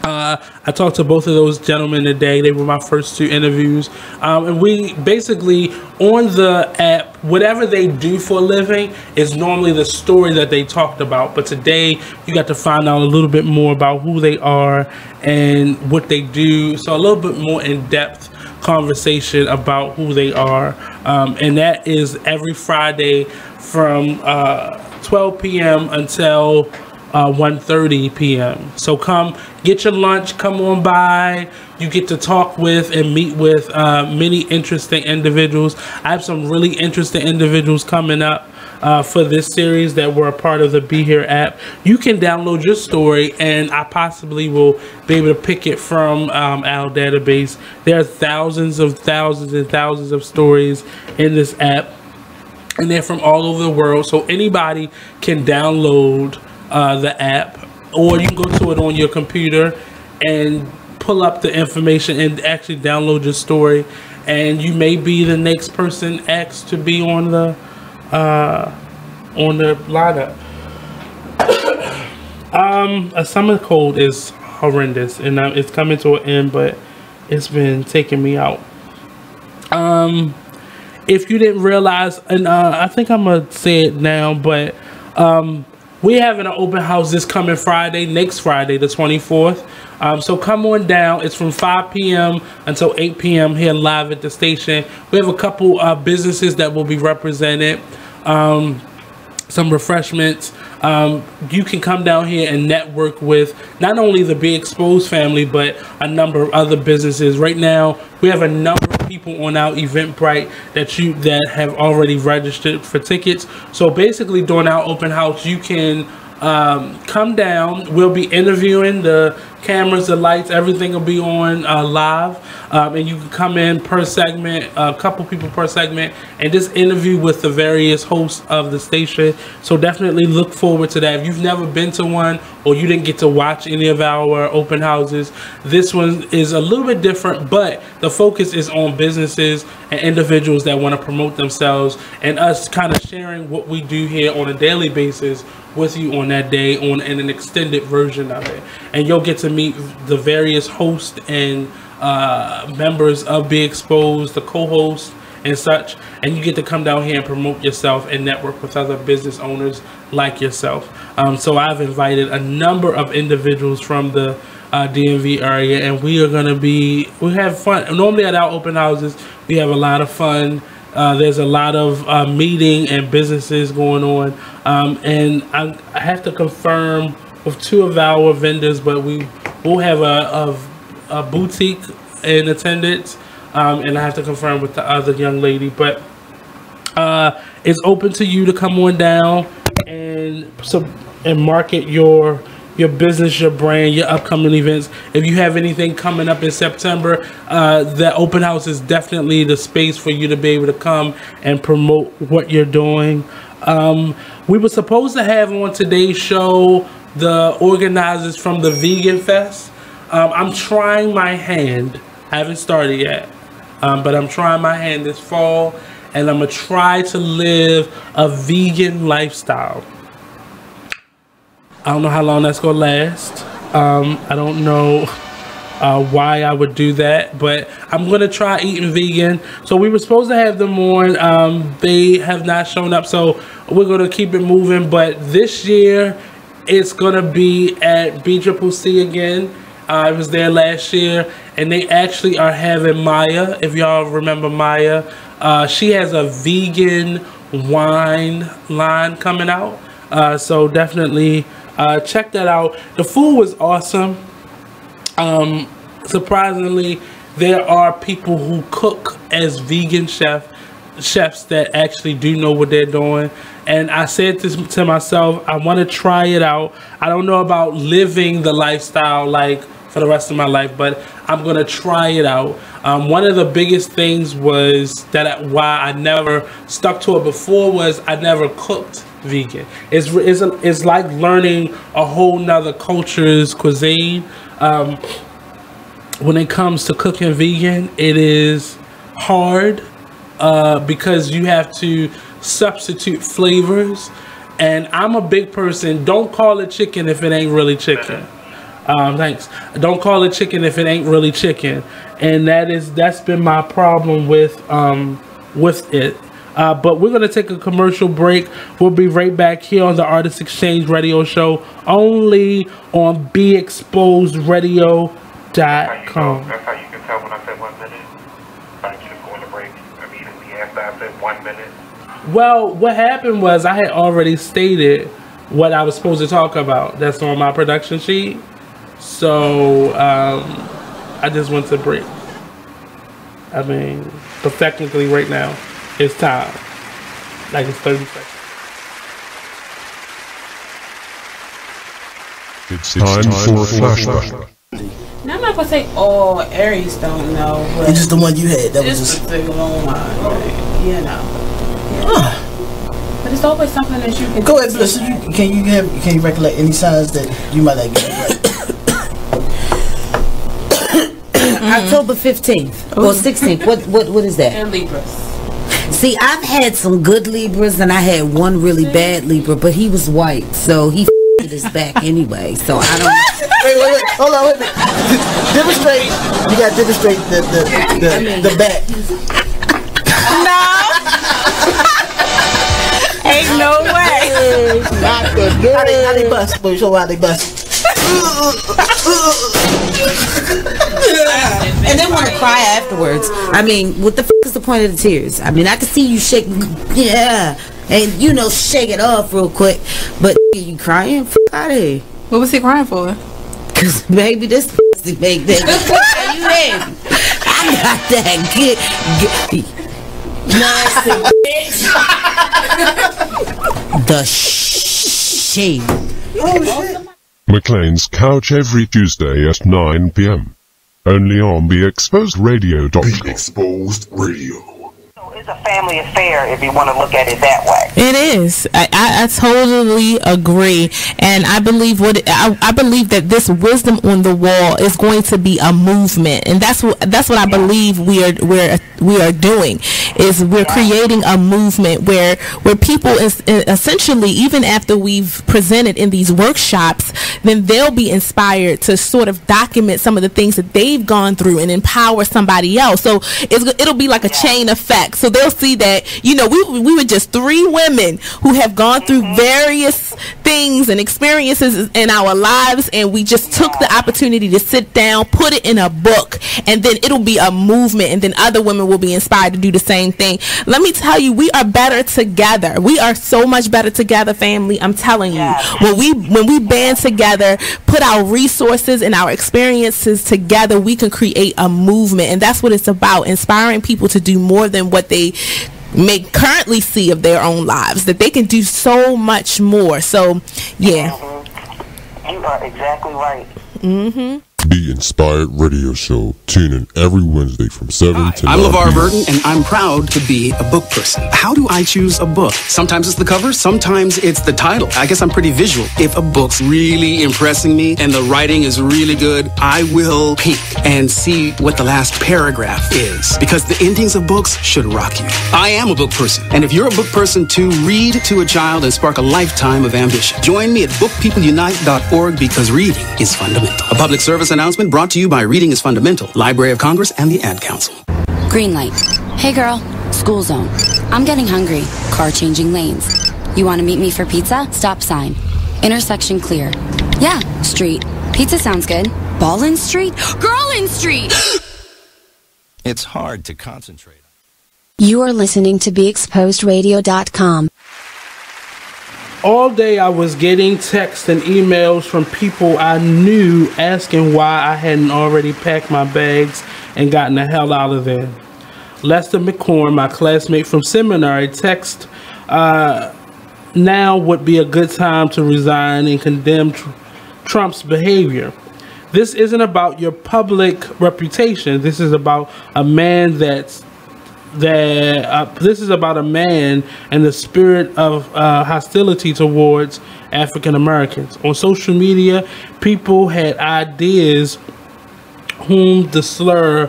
I talked to both of those gentlemen today. They were my first two interviews. And we basically, on the app, whatever they do for a living is normally the story that they talked about. But today, you got to find out a little bit more about who they are and what they do. So a little bit more in-depth conversation about who they are. And that is every Friday from 12 p.m. until 1:30 p.m. So come get your lunch, come on by. You get to talk with and meet with many interesting individuals. I have some really interesting individuals coming up for this series that were a part of the Be Here app. You can download your story, and I possibly will be able to pick it from our database. There are thousands and thousands of stories in this app, and they're from all over the world. So anybody can download the app, or you can go to it on your computer and pull up the information and actually download your story, and you may be the next person asked to be on the lineup. A summer cold is horrendous, and it's coming to an end, but it's been taking me out. If you didn't realize, and I think I'm gonna say it now, but we're having an open house this coming Friday, next Friday, the 24th. So come on down. It's from 5 p.m. until 8 p.m. here live at the station. We have a couple businesses that will be represented. Some refreshments. You can come down here and network with not only the Be Exposed family, but a number of other businesses. Right now, we have a number of people on our Eventbrite that have already registered for tickets. So basically, during our open house, you can come down. We'll be interviewing. The cameras, the lights, everything will be on live, and you can come in per segment, a couple people per segment, and just interview with the various hosts of the station. So definitely look forward to that. If you've never been to one, or you didn't get to watch any of our open houses, this one is a little bit different, but the focus is on businesses and individuals that want to promote themselves, and us kind of sharing what we do here on a daily basis with you on that day in an extended version of it. And you'll get to meet the various hosts and members of Be Exposed, the co-hosts and such, and you get to come down here and promote yourself and network with other business owners like yourself. So I've invited a number of individuals from the DMV area, and we have fun. Normally at our open houses, we have a lot of fun. There's a lot of meeting and businesses going on, and I have to confirm with two of our vendors, but we will have a boutique in attendance, and I have to confirm with the other young lady. But it's open to you to come on down and market your business, your brand, your upcoming events. If you have anything coming up in September, the open house is definitely the space for you to be able to come and promote what you're doing. We were supposed to have on today's show the organizers from the Vegan Fest. I'm trying my hand. I haven't started yet, but I'm trying my hand this fall, and I'm gonna try to live a vegan lifestyle. I don't know how long that's gonna last. I don't know why I would do that, but I'm gonna try eating vegan. So we were supposed to have them on. They have not shown up, so we're gonna keep it moving. But this year, it's gonna be at BCCC again. I was there last year, and they actually are having Maya. If y'all remember Maya, she has a vegan wine line coming out. So definitely check that out. The food was awesome. Surprisingly, there are people who cook as vegan chefs that actually do know what they're doing. And I said this to myself, I want to try it out. I don't know about living the lifestyle like for the rest of my life, but I'm gonna try it out. One of the biggest things was why I never stuck to it before was I never cooked vegan. It's like learning a whole nother culture's cuisine. When it comes to cooking vegan, it is hard because you have to substitute flavors, and I'm a big person. Don't call it chicken if it ain't really chicken. Thanks. Don't call it chicken if it ain't really chicken, and that's been my problem with it. But we're gonna take a commercial break. We'll be right back here on the Artist Exchange Radio Show, only on BeExposedRadio.com. That's how you can tell when I said 1 minute. I should go on the break immediately after I said 1 minute. Well, what happened was I had already stated what I was supposed to talk about. That's on my production sheet. So I just went to break. I mean, but technically right now it's time. Like it's 30 seconds. It's time for a flashback. Now I'm not gonna say all Aries don't know, but it's just the one you had. That was just the long one, right? You know. Yeah. But it's always something that you can. Go ahead, Bless. Can you recollect any signs that you might not get right? October 15th or 16th. What is that? And Libras. See, I've had some good Libras and I had one really bad Libra, but he was white, so he his back anyway. So I don't. Wait. Hold on. Wait a minute. Demonstrate. You got to demonstrate the back. No. Ain't no way. Not the nerd. How they bust? Boy, show how they bust. And then want to cry afterwards. I mean, what the is the point of the tears? I mean, I can see you shake, yeah, and shake it off real quick. But you crying? Out of here. What was he crying for? Cause baby, this pussy make that. You in? I got that good nasty bitch. The shame. McLean's Couch every Tuesday at 9 p.m. Only on BeExposedRadio.com. Be Exposed Radio. It's a family affair if you want to look at it that way. It is. I totally agree, and I believe I believe that this wisdom on the wall is going to be a movement, and that's what I believe we are doing. Is we're creating a movement where people essentially, even after we've presented in these workshops, then they'll be inspired to sort of document some of the things that they've gone through and empower somebody else. So it'll be like a chain effect. So they'll see that, we were just three women who have gone through various things and experiences in our lives, and we just took the opportunity to sit down, put it in a book, and then it'll be a movement, and then other women will be inspired to do the same thing. Let me tell you, we are better together. We are so much better together, family. I'm telling you. When we band together, put our resources and our experiences together, we can create a movement, and that's what it's about, inspiring people to do more than what they may currently see of their own lives, that they can do so much more. So yeah, you are exactly right. Be Inspired Radio Show. Tune in every Wednesday from 7 to 9 I'm LeVar p.m. Burton, and I'm proud to be a book person. How do I choose a book? Sometimes it's the cover, sometimes it's the title. I guess I'm pretty visual. If a book's really impressing me and the writing is really good, I will peek and see what the last paragraph is, because the endings of books should rock you. I am a book person, and if you're a book person too, read to a child and spark a lifetime of ambition. Join me at bookpeopleunite.org, because reading is fundamental. A public service announcement brought to you by Reading is Fundamental, Library of Congress, and the Ad Council. Green light. Hey girl, school zone. I'm getting hungry. Car changing lanes. You want to meet me for pizza? Stop sign. Intersection clear. Yeah, street. Pizza sounds good. Ballin Street? Girlin Street! It's hard to concentrate. You are listening to BeExposedRadio.com. All day I was getting texts and emails from people I knew asking why I hadn't already packed my bags and gotten the hell out of there. Lester McCorn, my classmate from seminary, text now would be a good time to resign and condemn Trump's behavior. This isn't about your public reputation. This is about a man this is about a man and the spirit of hostility towards African Americans. On social media, people had ideas whom the slur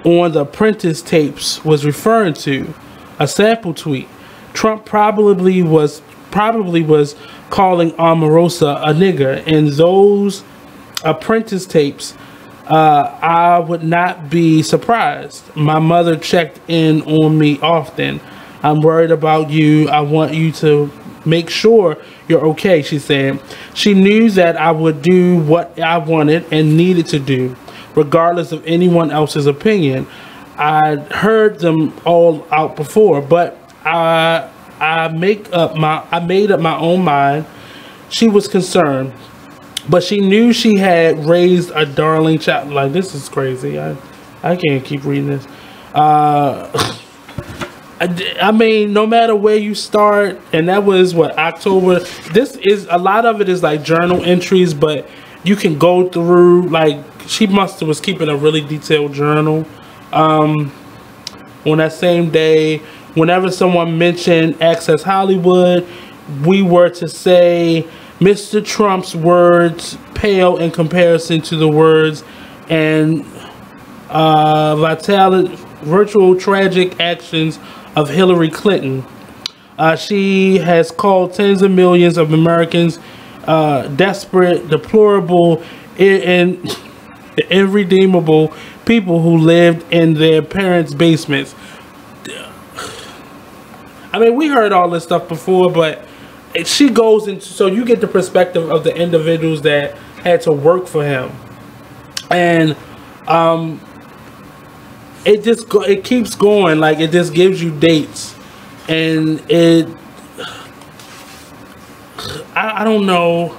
on the Apprentice tapes was referring to. A sample tweet: Trump probably was calling Omarosa a nigger. In those Apprentice tapes, I would not be surprised. My mother checked in on me often. I'm worried about you. I want you to make sure you're okay, she said. She knew that I would do what I wanted and needed to do, regardless of anyone else's opinion. I heard them all out before, but I made up my own mind. she was concerned, but she knew she had raised a darling child. Like, this is crazy. I can't keep reading this. I mean, no matter where you start, and that was what, October. This is, a lot of it is like journal entries, but you can go through, like, she must have was keeping a really detailed journal. On that same day, whenever someone mentioned Access Hollywood, we were to say Mr. Trump's words pale in comparison to the words and virtual tragic actions of Hillary Clinton. She has called tens of millions of Americans desperate, deplorable, and irredeemable people who lived in their parents' basements. I mean, we heard all this stuff before, but she goes into, so you get the perspective of the individuals that had to work for him, and it keeps going. Like, it just gives you dates, and I don't know.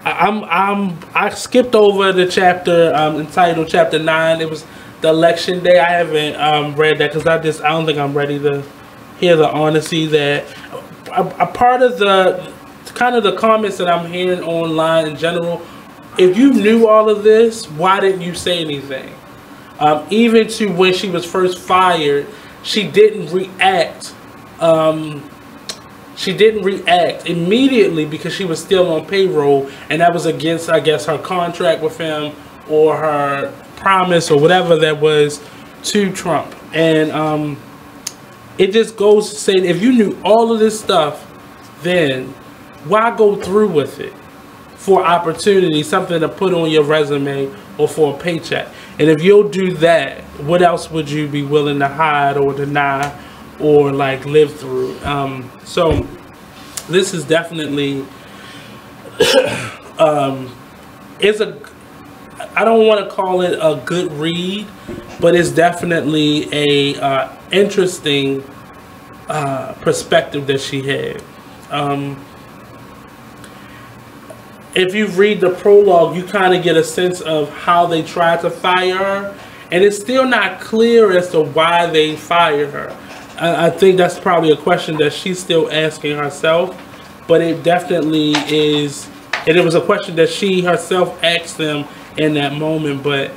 I skipped over the chapter entitled Chapter 9. It was the election day. I haven't read that because I don't think I'm ready to hear the honesty that a part of the kind of the comments that I'm hearing online in general. If you knew all of this, why didn't you say anything? Even to when she was first fired, she didn't react. She didn't react immediately because she was still on payroll, and that was against, I guess, her contract with him or her promise or whatever that was to Trump. And it just goes to say, if you knew all of this stuff, then why go through with it for opportunity, something to put on your resume or for a paycheck? And if you'll do that, what else would you be willing to hide or deny or like live through? So this is definitely it's a, I don't want to call it a good read, but it's definitely a interesting perspective that she had. If you read the prologue, you kind of get a sense of how they tried to fire her, and it's still not clear as to why they fired her. I think that's probably a question that she's still asking herself, but it definitely is, and it was a question that she herself asked them in that moment. But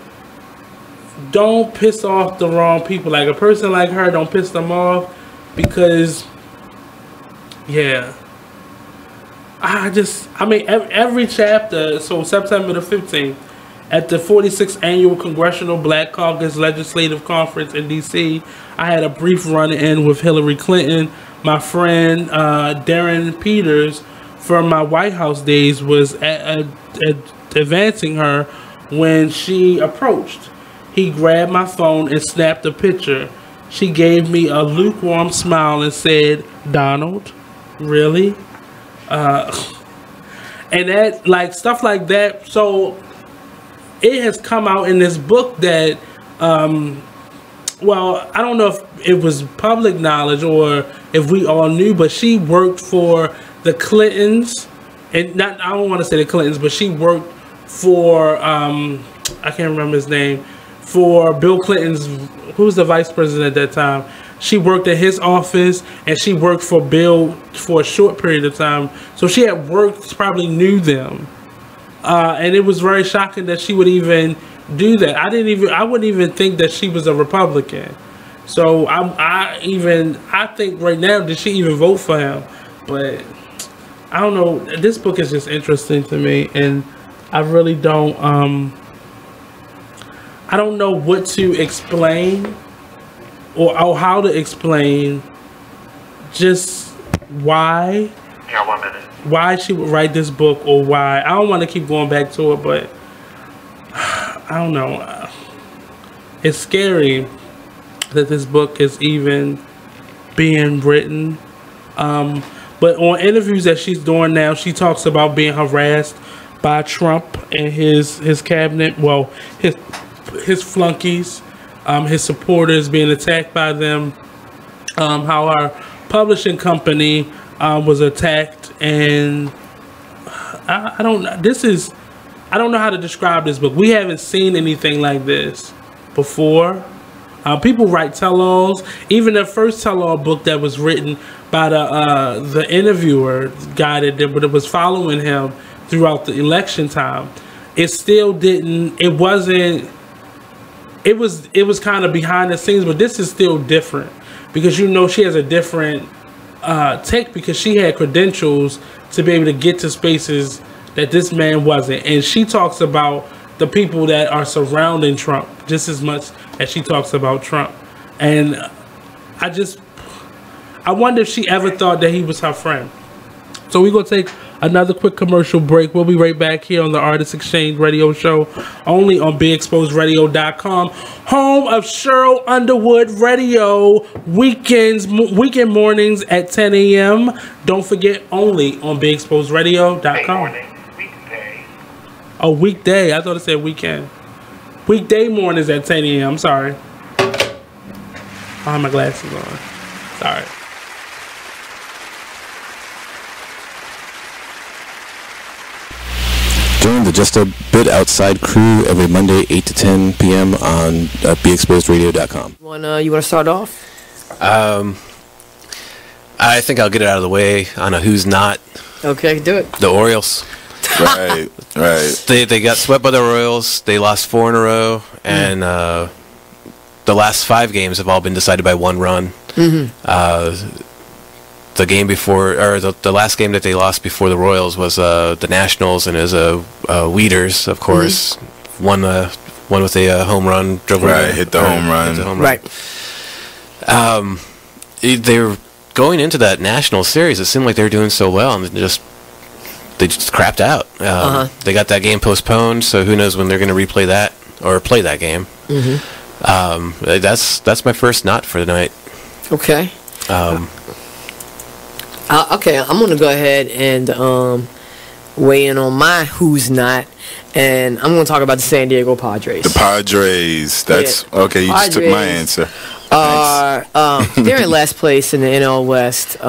don't piss off the wrong people. Like, a person like her, don't piss them off, because, yeah. I mean, every chapter, so September the 15th, at the 46th Annual Congressional Black Caucus Legislative Conference in D.C., I had a brief run-in with Hillary Clinton. My friend Darren Peters from my White House days was advancing her when she approached. He grabbed my phone and snapped a picture. She gave me a lukewarm smile and said, "Donald, really?" And that, like, stuff like that. So it has come out in this book that, well, I don't know if it was public knowledge or if we all knew, but she worked for the Clintons, and not, I don't want to say the Clintons, but she worked for, I can't remember his name, for Bill Clinton's, who was the vice president at that time. She worked at his office, and she worked for Bill for a short period of time. So she had worked, probably knew them. And it was very shocking that she would even do that. I wouldn't even think that she was a Republican. So I think right now, did she even vote for him? But I don't know. This book is just interesting to me, and I really don't, I don't know what to explain or how to explain just why. Yeah, 1 minute. Why she would write this book, or why. I don't want to keep going back to it, but I don't know. It's scary that this book is even being written. But on interviews that she's doing now, she talks about being harassed by Trump and his cabinet. Well, his flunkies, his supporters, being attacked by them. How our publishing company was attacked, and I don't know how to describe this, but we haven't seen anything like this before. People write tell-alls. Even the first tell-all book that was written by the interviewer guy that was following him throughout the election time, it still didn't. It wasn't. It was kind of behind the scenes, but this is still different because she has a different take because she had credentials to be able to get to spaces that this man wasn't, and she talks about the people that are surrounding Trump just as much as she talks about Trump. And I wonder if she ever thought that he was her friend. So we're going to take another quick commercial break. We'll be right back here on the Artist Exchange Radio Show, only on BeExposedRadio.com, home of Cheryl Underwood Radio, weekend mornings at 10 a.m. Don't forget, only on BeExposedRadio.com. Oh, weekday. I thought it said weekend. Weekday mornings at 10 a.m. I'm sorry. I have my glasses on. Sorry. Join the Just a Bit Outside crew every Monday, 8 to 10 p.m. on BeExposedRadio.com. You want to start off? I think I'll get it out of the way on a who's not. Okay, do it. The Orioles. Right. They got swept by the Royals. They lost 4 in a row, and the last 5 games have all been decided by 1 run. The game before, or the last game that they lost before the Royals was the Nationals, and it was Weeders, of course, one with a home run, hit the home run. Right. They were going into that National series. It seemed like they were doing so well, and they just crapped out. They got that game postponed, so who knows when they're going to replay that or play that game. That's my first not for the night. Okay. Okay, I'm going to go ahead and weigh in on my who's not, and I'm going to talk about the San Diego Padres. The Padres. That's okay. You just took my answer. They're in last place in the NL West.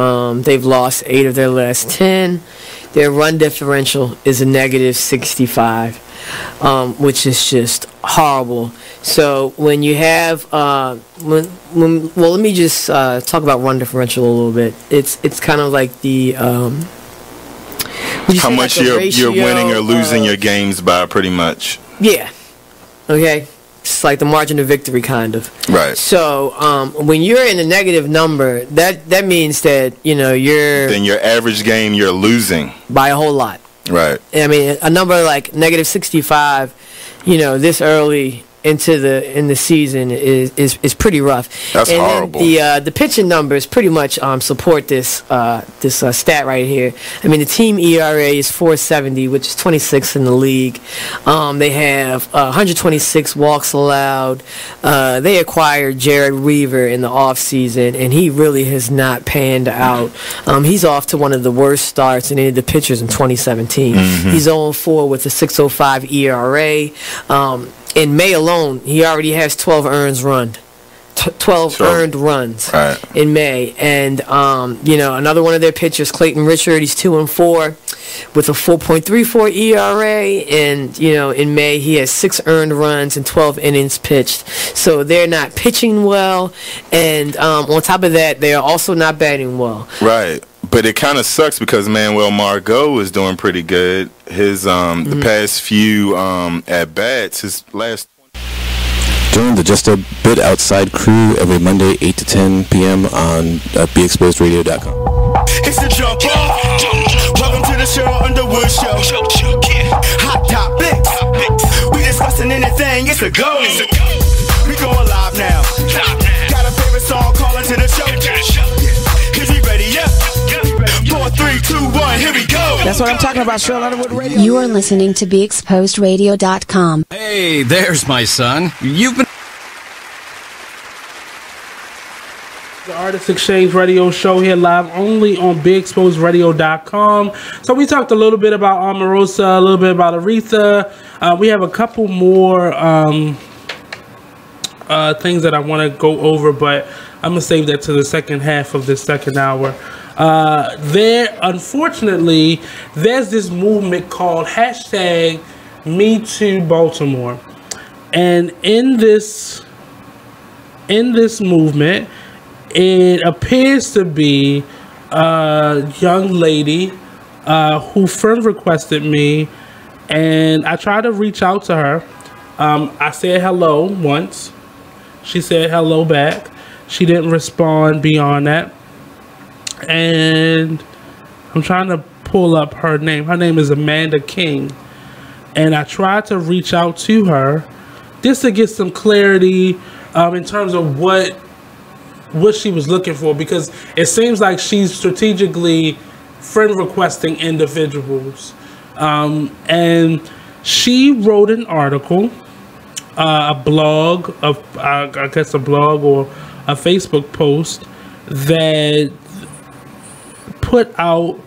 They've lost 8 of their last 10. Their run differential is a negative 65, which is just horrible. So when you have well, let me just talk about run differential a little bit. It's kind of like the how much you're winning or losing your games by, pretty much. Yeah. Okay. It's like the margin of victory, kind of. Right. So when you're in a negative number, that means that you're. Then your average game you're losing by a whole lot. Right. I mean, a number like negative 65, this early in the season is pretty rough. That's horrible. The pitching numbers pretty much support this stat right here. I mean, the team ERA is 4.70, which is 26th in the league. They have 126 walks allowed. They acquired Jared Weaver in the offseason, and he really has not panned out. He's off to one of the worst starts in any of the pitchers in 2017. He's 0-4 with a 6.05 ERA. In May alone, he already has 12 earned runs. 12 earned runs in May. And, another one of their pitchers, Clayton Richard, he's 2-4 with a 4.34 ERA. And, in May, he has 6 earned runs and 12 innings pitched. So they're not pitching well. And on top of that, they are also not batting well. Right. But it kind of sucks because Manuel Margot is doing pretty good. His the past few at bats, his last. Join the Just a Bit Outside crew every Monday, 8 to 10 p.m. on BeExposedRadio.com. It's a jump off. Welcome to the Cheryl Underwood Show. Hot topics. We discussing anything. It's a go. We going live now. Got a favorite song calling to the show. Is we ready? Yeah. 4, 3, 2, 1. Here we go. That's what I'm talking about, Cheryl Underwood Radio. You are listening to BeExposedRadio.com. Hey, there's my son. You've been. The Artist Exchange Radio Show here live only on BeExposedRadio.com. So we talked a little bit about Omarosa, a little bit about Aretha. We have a couple more things that I want to go over, but I'm going to save that to the second half of this second hour. Unfortunately, there's this movement called #MeTooBaltimore, and in this movement, it appears to be a young lady who friend requested me, and I tried to reach out to her. I said hello once. She said hello back. She didn't respond beyond that. And I'm trying to pull up her name. Her name is Amanda King. And I tried to reach out to her just to get some clarity in terms of what she was looking for, because it seems like she's strategically friend requesting individuals. And she wrote an article, a blog, I guess a blog or a Facebook post that put out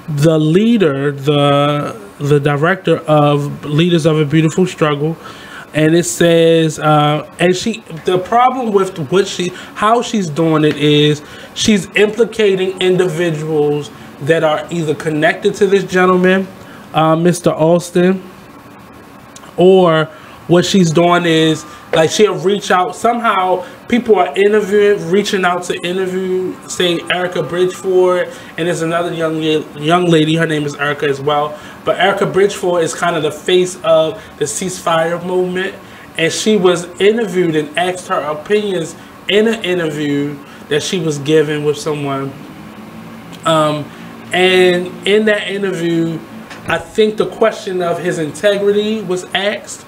the leader, the director of Leaders of a Beautiful Struggle, and it says, the problem with how she's doing it is she's implicating individuals that are either connected to this gentleman, Mr. Alston, or what she's doing is, like, she'll reach out. Somehow people are reaching out to interview, say, Erica Bridgeford, and there's another young lady, her name is Erica as well. But Erica Bridgeford is kind of the face of the ceasefire movement, and she was interviewed and asked her opinions in an interview that she was given with someone. And in that interview, I think the question of his integrity was asked,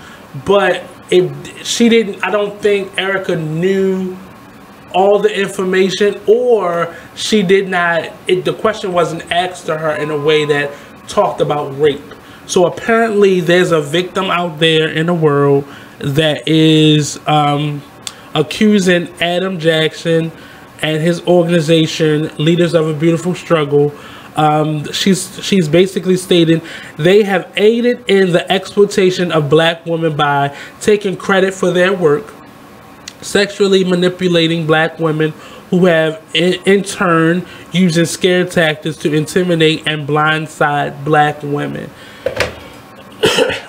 but I don't think Erica knew all the information, or she did not, the question wasn't asked to her in a way that talked about rape. So apparently there's a victim out there in the world that is accusing Adam Jackson and his organization, Leaders of a Beautiful Struggle. She's basically stating they have aided in the exploitation of black women by taking credit for their work, sexually manipulating black women who have in turn using scare tactics to intimidate and blindside black women.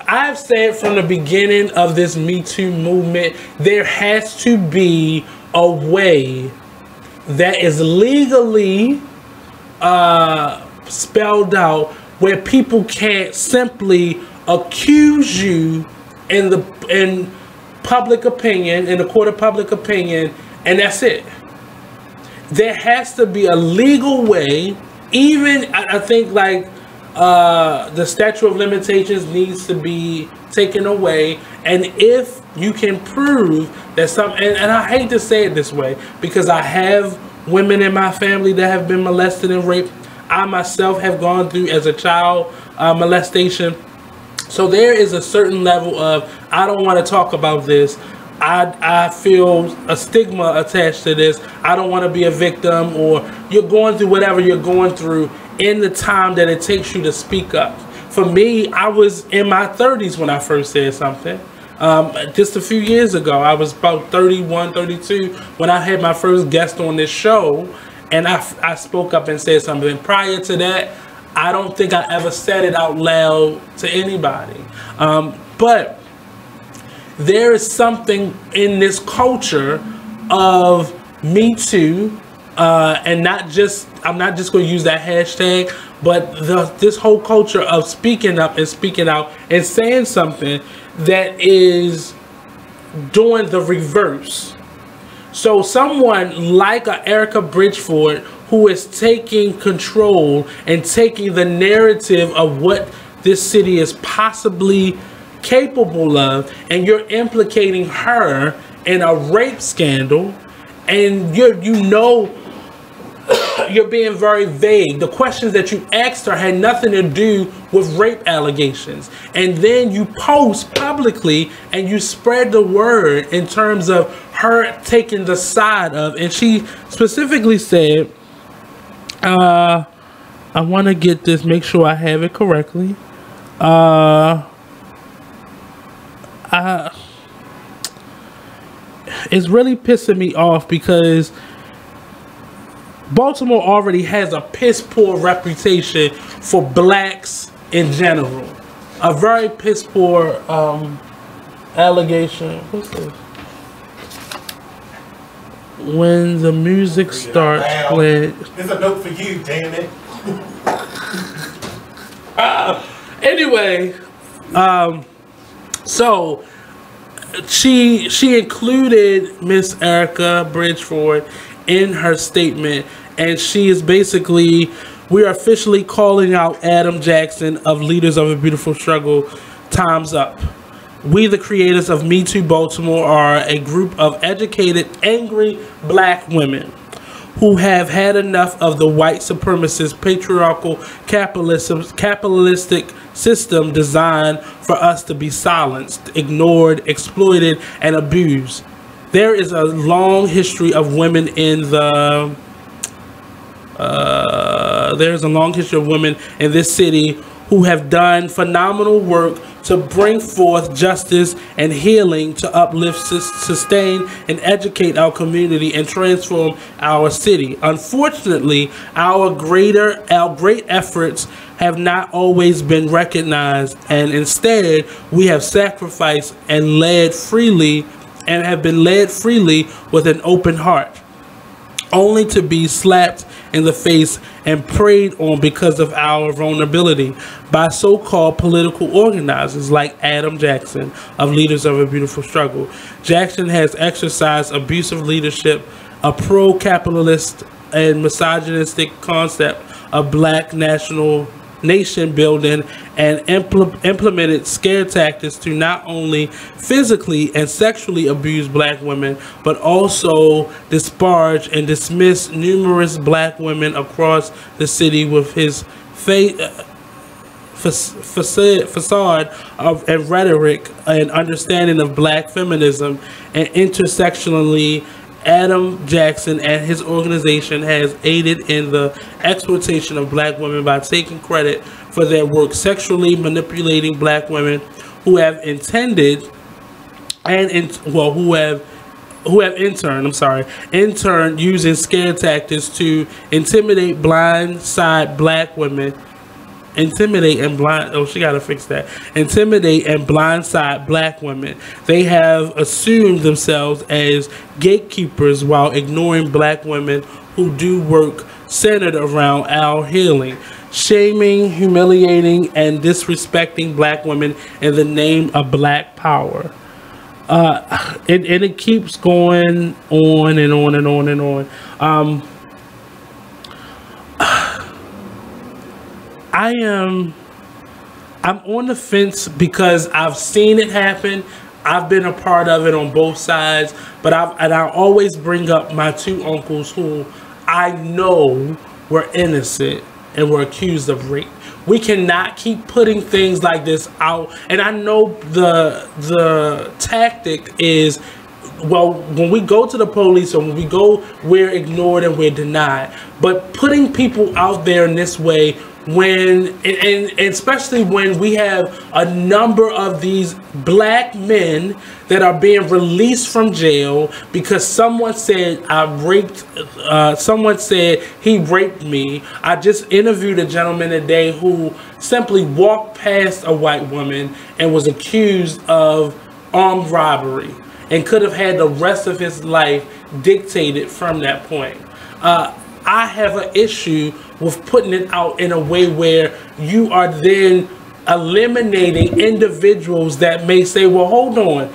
I've said from the beginning of this Me Too movement, there has to be a way that is legally spelled out where people can't simply accuse you in public opinion, in the court of public opinion, and that's it. There has to be a legal way. Even I think like the statute of limitations needs to be taken away, and if you can prove that and I hate to say it this way because I have women in my family that have been molested and raped. I myself have gone through as a child molestation. So there is a certain level of, I don't want to talk about this. I feel a stigma attached to this. I don't want to be a victim, or you're going through whatever you're going through in the time that it takes you to speak up. For me, I was in my 30s when I first said something. Just a few years ago, I was about 31, 32 when I had my first guest on this show, and I spoke up and said something. Prior to that, I don't think I ever said it out loud to anybody. But there is something in this culture of Me Too, and I'm not just going to use that hashtag, but this whole culture of speaking up and speaking out and saying something that is doing the reverse. So someone like a Erica Bridgeford, who is taking control and taking the narrative of what this city is possibly capable of, and you're implicating her in a rape scandal, and you're being very vague. The questions that you asked her had nothing to do with rape allegations, and then you post publicly and you spread the word in terms of her taking the side of, and she specifically said, I want to get this, make sure I have it correctly. It's really pissing me off because Baltimore already has a piss poor reputation for blacks in general. A very piss poor allegation. What's this? When the music starts playing. It's a note for you, damn it. Anyway, so she included Miss Erica Bridgeford in her statement, and she is basically, we are officially calling out Adam Jackson of Leaders of a Beautiful Struggle. Time's up. We, the creators of Me Too Baltimore, are a group of educated, angry black women who have had enough of the white supremacist, patriarchal, capitalistic system designed for us to be silenced, ignored, exploited, and abused. There is a long history of women in the this city who have done phenomenal work to bring forth justice and healing, to uplift, sustain, and educate our community and transform our city. Unfortunately, our great efforts have not always been recognized, and instead we have sacrificed and led freely, and have been led freely with an open heart, only to be slapped in the face and preyed on because of our vulnerability by so-called political organizers like Adam Jackson of Leaders of a Beautiful Struggle. Jackson has exercised abusive leadership, a pro-capitalist and misogynistic concept of black nation building, and implemented scare tactics to not only physically and sexually abuse black women, but also disparage and dismiss numerous black women across the city with his facade of and rhetoric and understanding of black feminism. And intersectionally, Adam Jackson and his organization has aided in the exploitation of black women by taking credit for their work, sexually manipulating black women who have intended who have interned using scare tactics to intimidate, blindside black women. Intimidate and blindside black women. They have assumed themselves as gatekeepers while ignoring black women who do work centered around our healing, shaming, humiliating, and disrespecting black women in the name of black power. And it keeps going on and on and on and on. I'm on the fence because I've seen it happen. I've been a part of it on both sides, but I always bring up my two uncles who I know were innocent and were accused of rape. We cannot keep putting things like this out. And I know the tactic is, well, when we go to the police or when we go, we're ignored and we're denied. But putting people out there in this way, when and especially when we have a number of these black men that are being released from jail because someone said someone said he raped me. I just interviewed a gentleman today who simply walked past a white woman and was accused of armed robbery and could have had the rest of his life dictated from that point. I have an issue with putting it out in a way where you are then eliminating individuals that may say, well, hold on,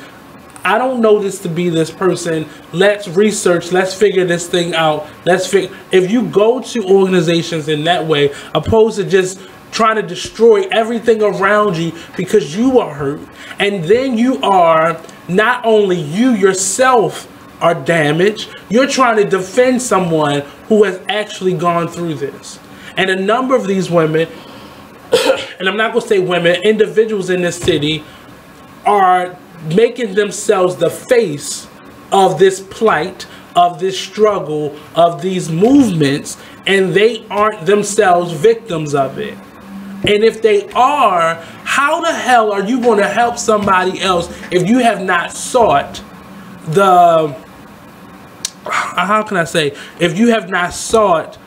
I don't know this to be this person. Let's research, let's figure this thing out. If you go to organizations in that way, opposed to just trying to destroy everything around you because you are hurt, and then you are, not only you yourself are damaged, you're trying to defend someone who has actually gone through this. And a number of these women, and I'm not going to say women, individuals in this city are making themselves the face of this plight, of this struggle, of these movements, and they aren't themselves victims of it. And if they are, how the hell are you going to help somebody else if you have not sought the how can I say, if you have not sought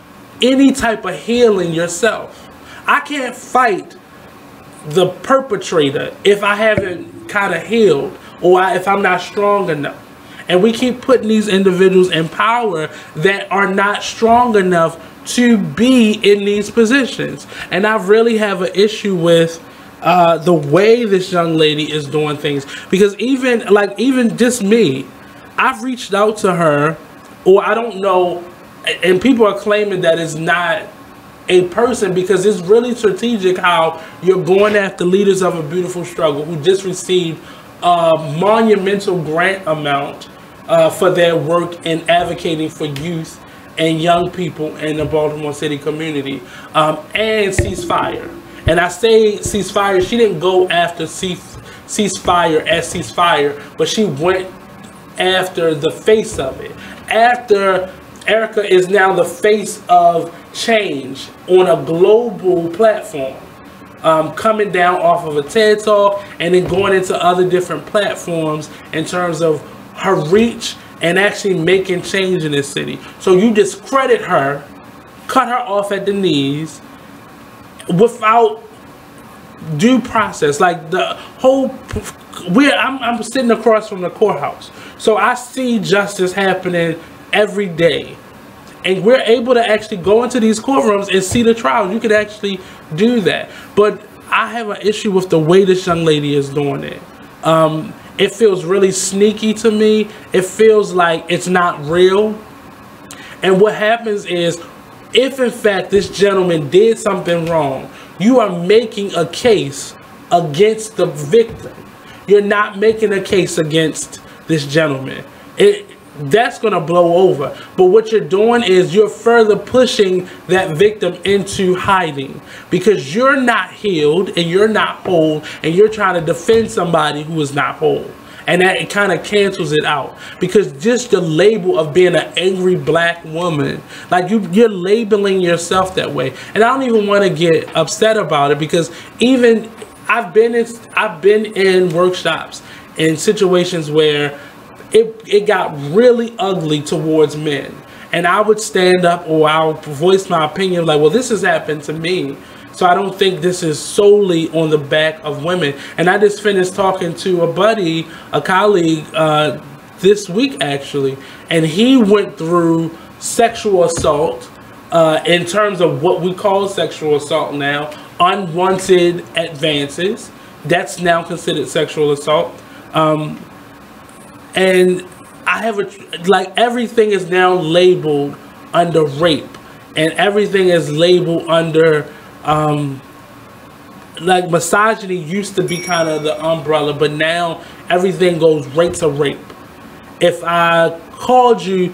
any type of healing yourself. I can't fight the perpetrator if I haven't kind of healed, or if I'm not strong enough. And we keep putting these individuals in power that are not strong enough to be in these positions. And I really have an issue with the way this young lady is doing things, because even just me, I've reached out to her, or I don't know, and people are claiming that it's not a person, because it's really strategic how you're going after leaders of a beautiful struggle who just received a monumental grant amount for their work in advocating for youth and young people in the Baltimore City community, and ceasefire. And I say ceasefire, she didn't go after ceasefire as ceasefire, but she went after the face of it. After Erica is now the face of change on a global platform, coming down off of a TED Talk and then going into other different platforms in terms of her reach and actually making change in this city. So you discredit her, cut her off at the knees without due process. Like the whole, I'm sitting across from the courthouse, so I see justice happening every day, and we're able to actually go into these courtrooms and see the trials. You could actually do that, but I have an issue with the way this young lady is doing it. It feels really sneaky to me. It feels like it's not real. And what happens is, if in fact this gentleman did something wrong, you are making a case against the victim. You're not making a case against this gentleman. That's going to blow over. But what you're doing is you're further pushing that victim into hiding, because you're not healed and you're not whole, and you're trying to defend somebody who is not whole. And that it kind of cancels it out, because just the label of being an angry black woman, like you're labeling yourself that way. And I don't even want to get upset about it, because even I've been in workshops in situations where it got really ugly towards men, and I would stand up or I'll voice my opinion like, well, this has happened to me, so I don't think this is solely on the back of women. And I just finished talking to a buddy, a colleague, this week actually, and he went through sexual assault in terms of what we call sexual assault now, unwanted advances. That's now considered sexual assault. And I have everything is now labeled under rape, and everything is labeled under like misogyny used to be kind of the umbrella, but now everything goes rape to rape. If I called you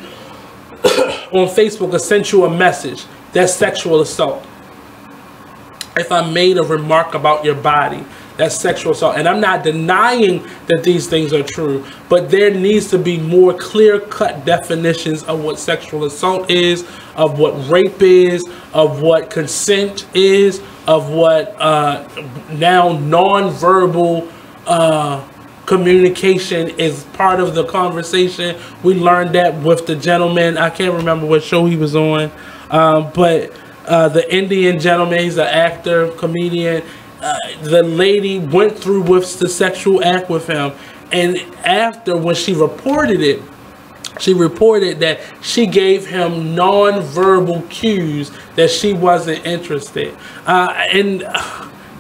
on Facebook or sent you a message, that's sexual assault. If I made a remark about your body, that's sexual assault. And I'm not denying that these things are true, but there needs to be more clear-cut definitions of what sexual assault is, of what rape is, of what consent is, of what now non-verbal communication is part of the conversation. We learned that with the gentleman, I can't remember what show he was on, but the Indian gentleman, he's an actor, comedian. The lady went through with the sexual act with him, and after, when she reported it, she reported that she gave him non-verbal cues that she wasn't interested. And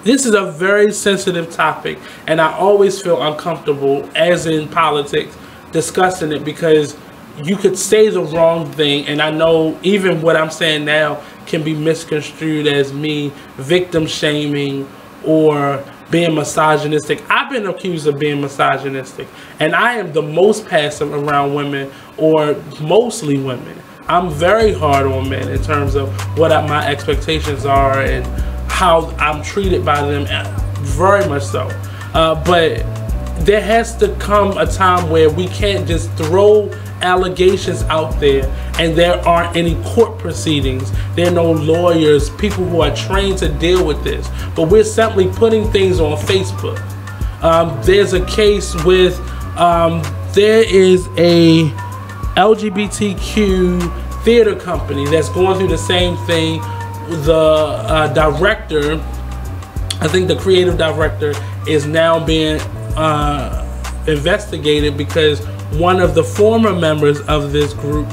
this is a very sensitive topic, and I always feel uncomfortable, as in politics, discussing it, because you could say the wrong thing, and I know even what I'm saying now can be misconstrued as me victim shaming or being misogynistic. I've been accused of being misogynistic, and I am the most passive around women, or mostly women. I'm very hard on men in terms of what my expectations are and how I'm treated by them, very much so. But there has to come a time where we can't just throw allegations out there and there aren't any court proceedings. There are no lawyers, people who are trained to deal with this, but we're simply putting things on Facebook. There's a case with there is a LGBTQ theater company that's going through the same thing. The director, I think the creative director, is now being investigated because one of the former members of this group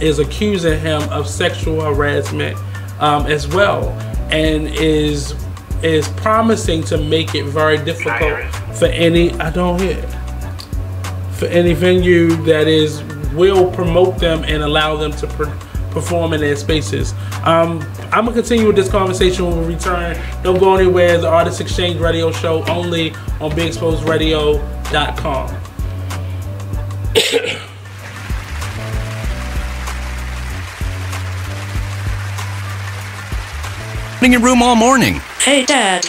is accusing him of sexual harassment as well, and is promising to make it very difficult for any venue that will promote them and allow them to perform in their spaces. I'm gonna continue with this conversation when we return. Don't go anywhere. The Artist Exchange Radio Show only on BeExposedRadio.com. In your room all morning. Hey, Dad.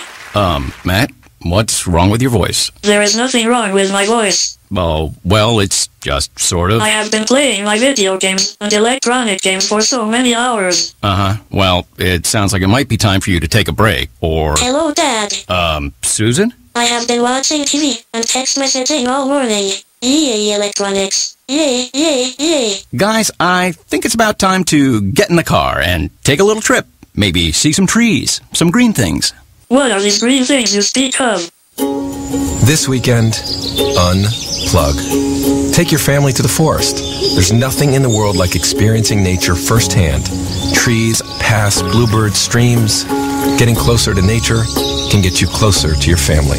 Matt, what's wrong with your voice? There is nothing wrong with my voice. Oh, well, it's just sort of. I have been playing my video games and electronic games for so many hours. Uh-huh. Well, it sounds like it might be time for you to take a break, or... Hello, Dad. Susan? I have been watching TV and text messaging all morning. Yay, electronics. Yay, yay, yay. Guys, I think it's about time to get in the car and take a little trip. Maybe see some trees, some green things. What are these green things you speak of? This weekend, unplug. Take your family to the forest. There's nothing in the world like experiencing nature firsthand. Trees, paths, bluebirds, streams. Getting closer to nature can get you closer to your family.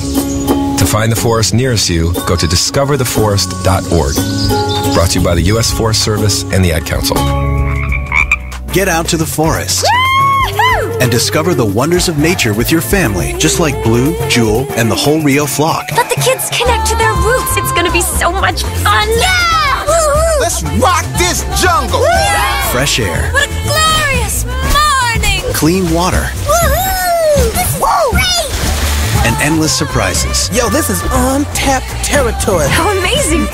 To find the forest nearest you, go to discovertheforest.org. Brought to you by the U.S. Forest Service and the Ad Council. Get out to the forest and discover the wonders of nature with your family, just like Blue, Jewel, and the whole Rio flock. Let the kids connect to their roots. It's gonna be so much fun. Yeah! Woo-hoo! Let's rock this jungle. Yeah! Fresh air. What a glorious morning. Clean water. Woohoo! This is great! And endless surprises. Yo, this is untapped territory. How amazing.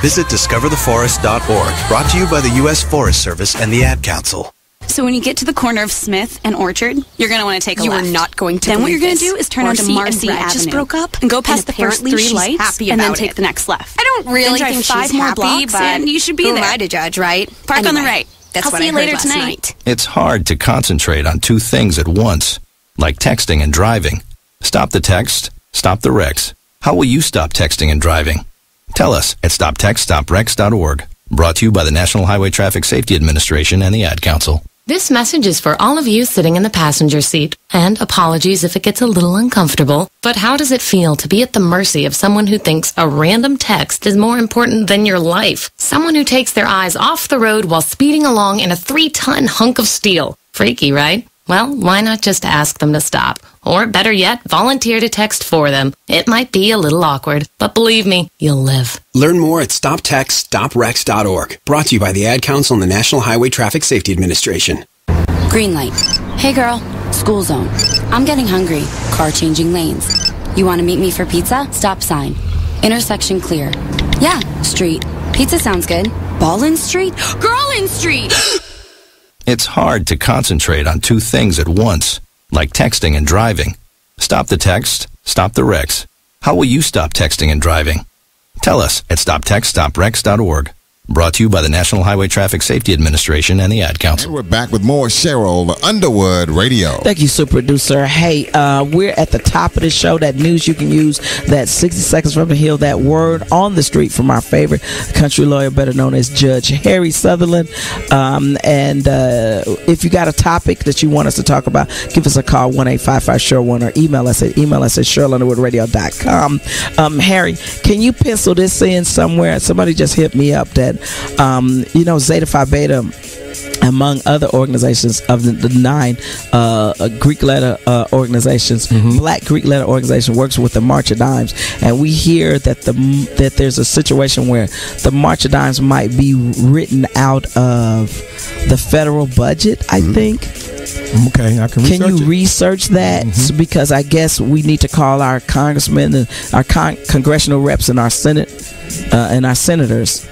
Visit discovertheforest.org. Brought to you by the U.S. Forest Service and the Ad Council. So when you get to the corner of Smith and Orchard, you're going to want to take a left. You are not going to Then what you're believe going to do is turn onto Marcy Avenue. just broke up, and go past the first apparently 3 she's lights, happy and then about take it. the next left. I don't really then drive think 5 she's more happy, blocks, but and you should be who there. am I to judge, right? Park on the Anyway, right. That's I'll what see I you heard later last tonight. night. It's hard to concentrate on 2 things at once, like texting and driving. Stop the text, stop the wrecks. How will you stop texting and driving? Tell us at stoptextstopwrecks.org. Brought to you by the National Highway Traffic Safety Administration and the Ad Council. This message is for all of you sitting in the passenger seat. And apologies if it gets a little uncomfortable. But how does it feel to be at the mercy of someone who thinks a random text is more important than your life? Someone who takes their eyes off the road while speeding along in a 3-ton hunk of steel. Freaky, right? Well, why not just ask them to stop? Or better yet, volunteer to text for them. It might be a little awkward, but believe me, you'll live. Learn more at stoptextstopwrecks.org. Brought to you by the Ad Council and the National Highway Traffic Safety Administration. Green light. Hey girl, school zone. I'm getting hungry. Car changing lanes. You want to meet me for pizza? Stop sign. Intersection clear. Yeah, street. Pizza sounds good. Ballin Street? Girlin Street! It's hard to concentrate on 2 things at once, like texting and driving. Stop the text, stop the wrecks. How will you stop texting and driving? Tell us at stoptextstopwrecks.org. Brought to you by the National Highway Traffic Safety Administration and the Ad Council. And we're back with more Cheryl Underwood Radio. Thank you, super producer. Hey, we're at the top of the show. That news you can use, that 60 seconds from the hill, that word on the street from our favorite country lawyer, better known as Judge Harry Sutherland. If you got a topic that you want us to talk about, give us a call, 1-855-SHERIL-1, or email us at SherylUnderwoodRadio.com. Harry, can you pencil this in somewhere? Somebody just hit me up that Zeta Phi Beta, among other organizations of the 9 Greek letter organizations, Black Greek letter organization, works with the March of Dimes, and we hear that that there's a situation where the March of Dimes might be written out of the federal budget, I think. Okay, I can research you research that? Because I guess we need to call our congressmen and our congressional reps and our Senate and our senators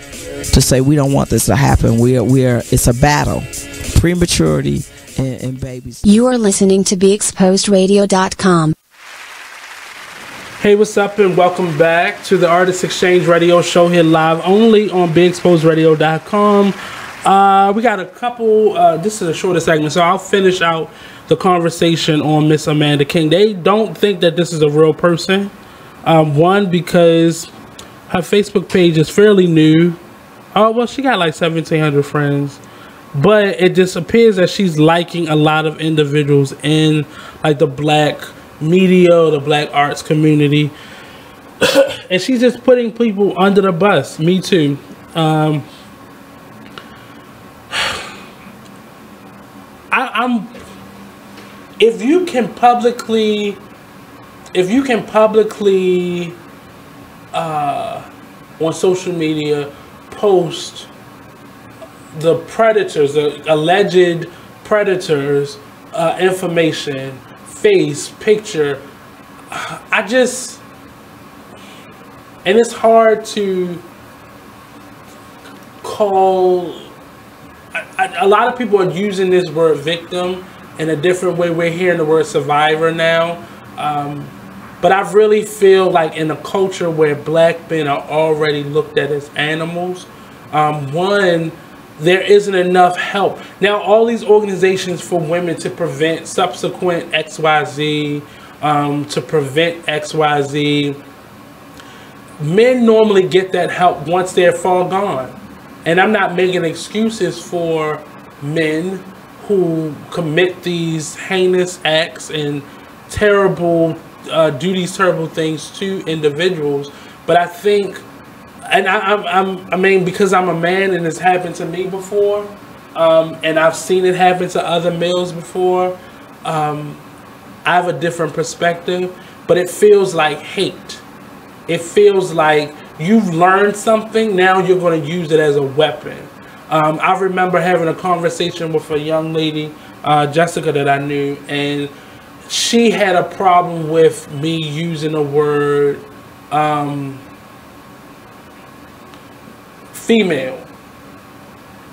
to say we don't want this to happen. It's a battle. Prematurity and babies. You are listening to BeExposedRadio.com. Hey, what's up, and welcome back to the Artist Exchange Radio Show here live only on BeExposedRadio.com. We got a couple, this is a shorter segment, so I'll finish out the conversation on Miss Amanda King. They don't think that this is a real person. One, because her Facebook page is fairly new. Oh, well, she got like 1,700 friends. But it just appears that she's liking a lot of individuals in like the black media or the black arts community. And she's just putting people under the bus. Me too. If you can publicly on social media post the predators, the alleged predators, information, face, picture, and it's hard to call. A lot of people are using this word victim in a different way. We're hearing the word survivor now. But I really feel like in a culture where black men are already looked at as animals, one, there isn't enough help. Now, all these organizations for women to prevent subsequent XYZ, to prevent XYZ, men normally get that help once they're far gone. And I'm not making excuses for men who commit these heinous acts and terrible, do these terrible things to individuals. But I think, and I mean, because I'm a man and it's happened to me before, and I've seen it happen to other males before, I have a different perspective. But it feels like hate. It feels like you've learned something, now you're going to use it as a weapon. I remember having a conversation with a young lady, Jessica, that I knew, and she had a problem with me using the word female.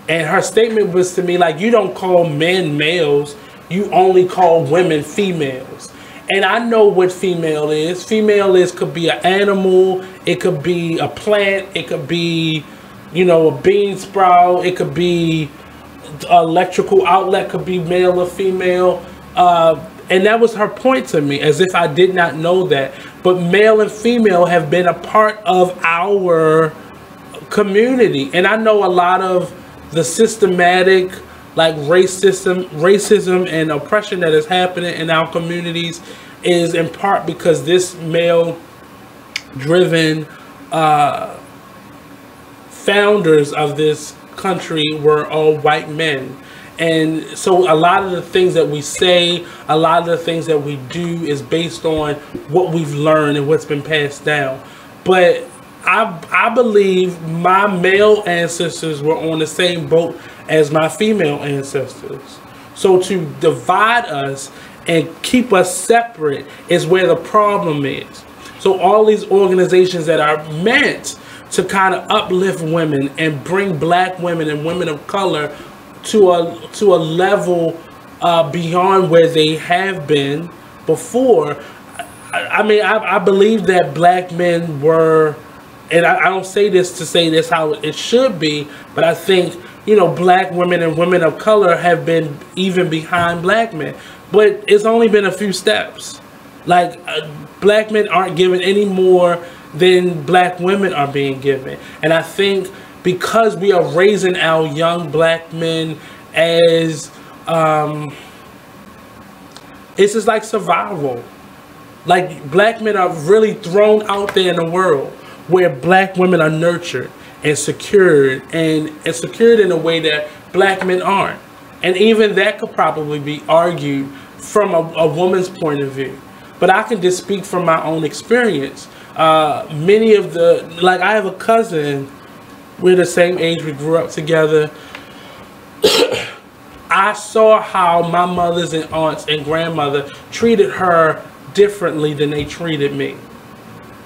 And her statement was to me like, you don't call men males, you only call women females. And I know what female is. Female could be an animal, it could be a plant, it could be, you know, a bean sprout, it could be an electrical outlet, could be male or female. And that was her point to me, as if I did not know that. But male and female have been a part of our community. And I know a lot of the systematic, like racism and oppression that is happening in our communities is in part because this male-driven founders of this country were all white men. And so a lot of the things that we say, a lot of the things that we do is based on what we've learned and what's been passed down. But I believe my male ancestors were on the same boat as my female ancestors. So to divide us and keep us separate is where the problem is. So all these organizations that are meant to kind of uplift women and bring black women and women of color to a level beyond where they have been before. I mean, I believe that black men were, and I don't say this to say this how it should be, but I think, you know, black women and women of color have been even behind black men. But it's only been a few steps. Like, black men aren't given any more than black women are being given. And I think because we are raising our young black men as, it's just like survival. Like, black men are really thrown out there in the world where black women are nurtured and secured, and secured in a way that black men aren't. And even that could probably be argued from a woman's point of view. But I can just speak from my own experience. Many of the, like, I have a cousin, we're the same age, we grew up together. I saw how my mothers and aunts and grandmother treated her differently than they treated me.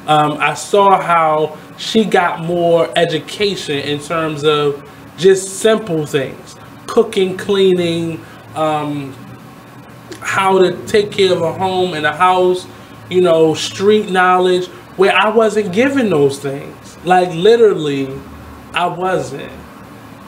I saw how she got more education in terms of just simple things. Cooking, cleaning, how to take care of a home and a house, street knowledge, where I wasn't given those things. Like, literally, I wasn't.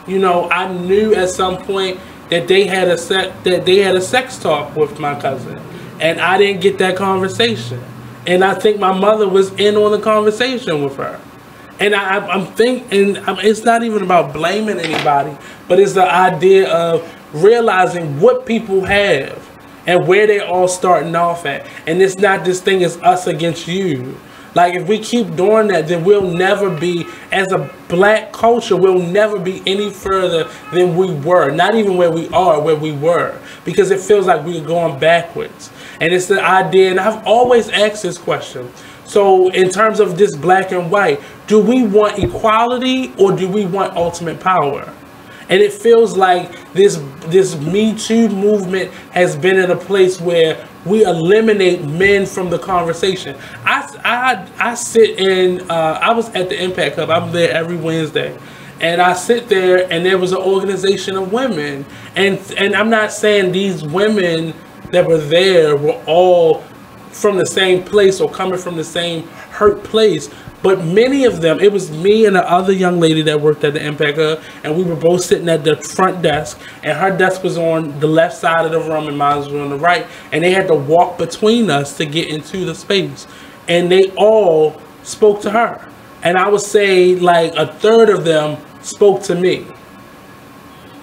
I knew at some point that they had a sex talk with my cousin, and I didn't get that conversation. And I think my mother was in on the conversation with her. And I'm thinking, it's not even about blaming anybody, but it's the idea of realizing what people have and where they're all starting off at. And it's not this thing is us against you. Like, if we keep doing that, then we'll never be, as a black culture, we'll never be any further than we were. Not even where we are, where we were. Because it feels like we're going backwards. And it's the idea, and I've always asked this question. So in terms of this black and white, do we want equality or do we want ultimate power? And it feels like this Me Too movement has been in a place where we eliminate men from the conversation. I sit in, I was at the Impact Hub. I'm there every Wednesday. And I sit there, and there was an organization of women. And I'm not saying these women that were there were all from the same place or coming from the same hurt place. But many of them, it was me and the other young lady that worked at the Impact Hub, and we were both sitting at the front desk, and her desk was on the left side of the room and mine was on the right, and they had to walk between us to get into the space. And they all spoke to her. And I would say like a third of them spoke to me.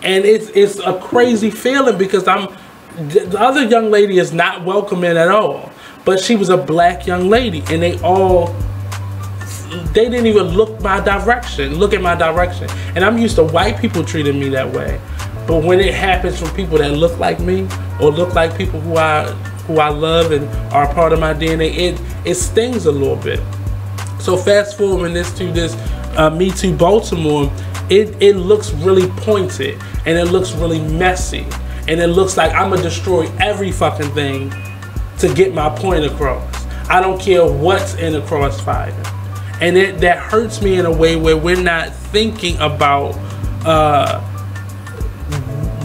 And it's a crazy feeling because the other young lady is not welcoming at all. But she was a black young lady, and they didn't even look at my direction. And I'm used to white people treating me that way. But when it happens from people that look like me or look like people who I love and are a part of my DNA, it stings a little bit. So fast forwarding this to this Me Too Baltimore, it looks really pointed and it looks really messy. And it looks like I'm gonna destroy every fucking thing to get my point across. I don't care what's in the crossfire. And that hurts me in a way where we're not thinking about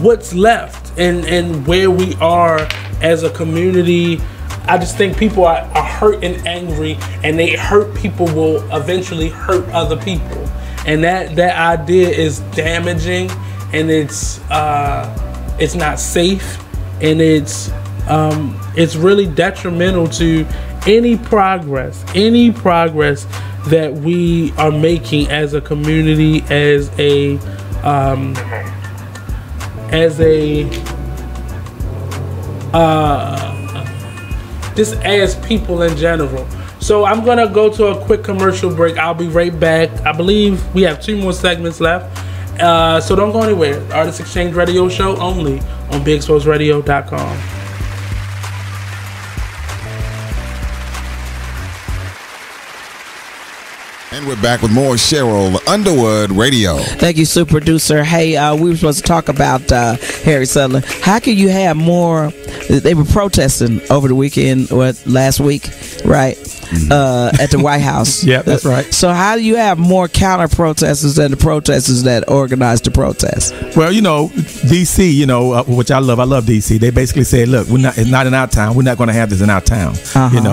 what's left and where we are as a community. I just think people are hurt and angry, and they hurt people will eventually hurt other people. And that idea is damaging, and it's not safe, and it's really detrimental to any progress that we are making as a community, just as people in general. So I'm gonna go to a quick commercial break. I'll be right back. I believe we have 2 more segments left. So don't go anywhere. Artist Exchange Radio Show only on BigExposedRadio.com. And we're back with more Cheryl Underwood Radio. Thank you, super producer. Hey, we were supposed to talk about Harry Sutherland. How can you have more? They were protesting over the weekend, last week, right? At the White House. Yeah, that's right. So how do you have more counter protesters than the protesters that organized the protest? Well, DC, which I love DC. They basically said, look, it's not in our town. We're not going to have this in our town.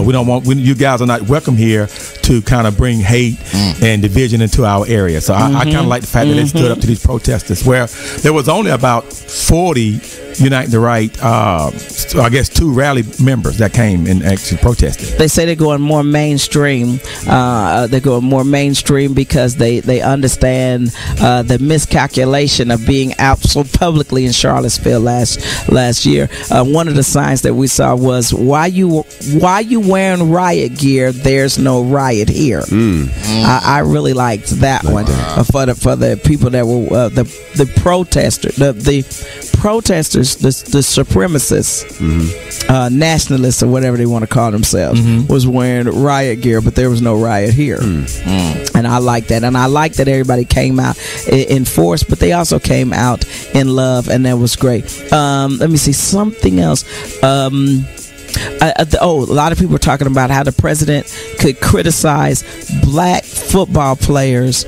We don't want, you guys are not welcome here to kind of bring hate and division into our area. So I kind of like the fact that they stood up to these protesters, where there was only about 40 Unite the Right, I guess 2 rally members that came and actually protested. They say they're going more mainstream. They're going more mainstream because they understand the miscalculation of being out so publicly in Charlottesville last year. One of the signs that we saw was, why you wearing riot gear? There's no riot here. I really liked that one for the people that were the protesters, the supremacists, nationalists, or whatever they want to call themselves, was wearing riot gear, but there was no riot here. And I like that. And I like that everybody came out in force, but they also came out in love, and that was great. Let me see something else. a lot of people were talking about how the president could criticize black football players,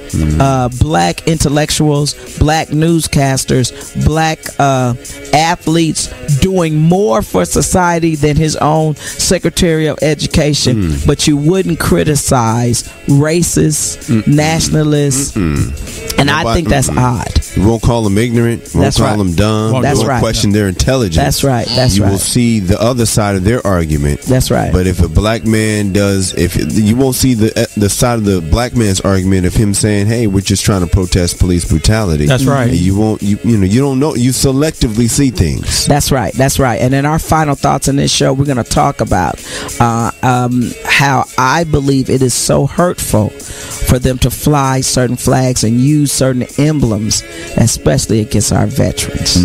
black intellectuals, black newscasters, black athletes doing more for society than his own Secretary of Education, but you wouldn't criticize racists, nationalists, and I think that's odd. You won't call them ignorant, won't call them dumb, That's won't right. question their intelligence. That's right. You will see the other side of their argument. That's right. But if a black man you won't see the side of the black man's argument of him saying, "Hey, we're just trying to protest police brutality." That's right. And you won't. You don't know. You selectively see things. That's right. That's right. And in our final thoughts in this show, we're going to talk about how I believe it is so hurtful for them to fly certain flags and use certain emblems, especially against our veterans.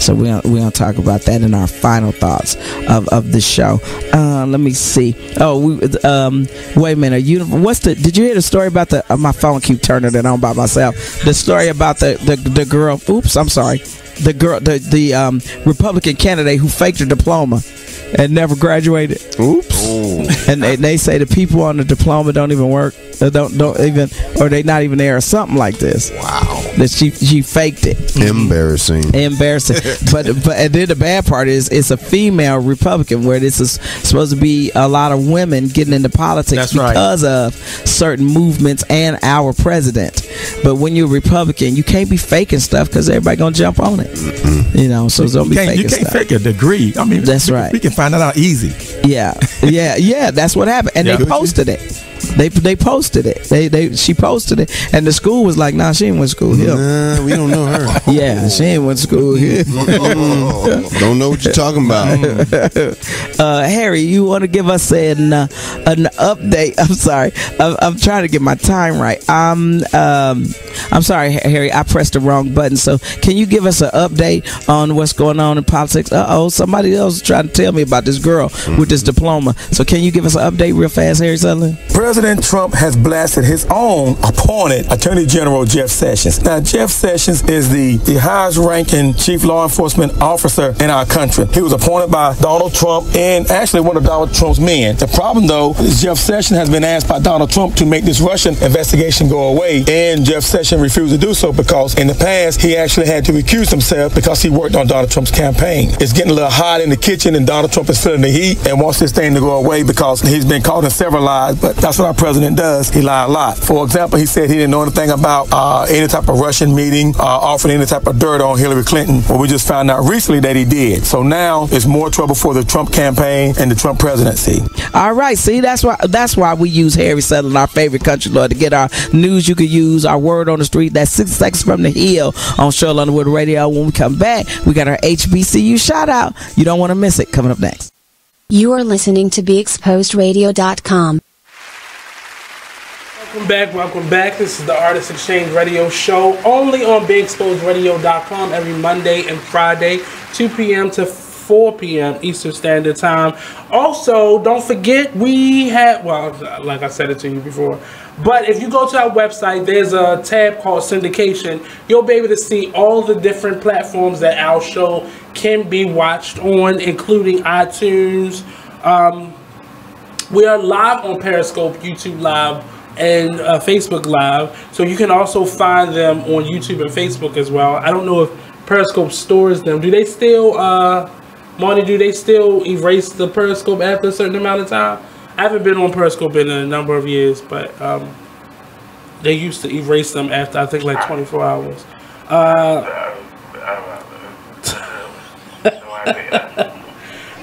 So we're going to talk about that in our final thoughts of the show. Let me see. Wait a minute. Did you hear the story about my phone keep turning it on by myself? The story about the girl. Oops, I'm sorry. The girl, the Republican candidate who faked her diploma and never graduated. Oops. And they say the people on the diploma don't even work. Don't even, or they not even there or something like this. Wow. That she faked it. Embarrassing. but and then the bad part is it's a female Republican where this is supposed to be a lot of women getting into politics because of certain movements and our president. But when you're a Republican, you can't be faking stuff because everybody gonna jump on it. So don't be faking stuff. You can't fake a degree. I mean, that's right. We can find that out easy. Yeah. That's what happened, and they posted it. They posted it. She posted it, and the school was like, "Nah, she ain't went to school here. Nah, we don't know her. Yeah, she ain't went to school here. Don't know what you're talking about." Harry, you want to give us an update? I'm sorry, I'm trying to get my time right. I'm sorry, Harry, I pressed the wrong button. So, can you give us an update on what's going on in politics? Somebody else is trying to tell me about this girl with this diploma. So, can you give us an update real fast, Harry Sutherland? President Trump has blasted his own appointed Attorney General Jeff Sessions. Now, Jeff Sessions is the highest ranking chief law enforcement officer in our country. He was appointed by Donald Trump and actually one of Donald Trump's men. The problem, though, is Jeff Sessions has been asked by Donald Trump to make this Russian investigation go away, and Jeff Sessions refused to do so because in the past he actually had to recuse himself because he worked on Donald Trump's campaign. It's getting a little hot in the kitchen, and Donald Trump is feeling the heat and wants this thing to go away because he's been caught in several lies, but that's what our president does. He lied a lot. For example, he said he didn't know anything about any type of Russian meeting, offering any type of dirt on Hillary Clinton. Well, we just found out recently that he did. So now it's more trouble for the Trump campaign and the Trump presidency. All right, see, that's why we use Harry Sutherland, our favorite country lord, to get our news you could use, our word on the street. That's 6 seconds from the hill on Cheryl Underwood Radio. When we come back, we got our HBCU shout out. You don't want to miss it. Coming up next. You are listening to BeExposedRadio.com. Welcome back. This is the Artist Exchange Radio Show, only on BeExposedRadio.com every Monday and Friday, 2 p.m. to 4 p.m. Eastern Standard Time. Also, don't forget we have, like I said it to you before, but if you go to our website, there's a tab called Syndication. You'll be able to see all the different platforms that our show can be watched on, including iTunes. We are live on Periscope, YouTube Live, and Facebook Live, so you can also find them on YouTube and Facebook as well. I don't know if Periscope stores them. Do they still, Marty, do they still erase the Periscope after a certain amount of time? I haven't been on Periscope in a number of years, but they used to erase them after, I think, like 24 hours.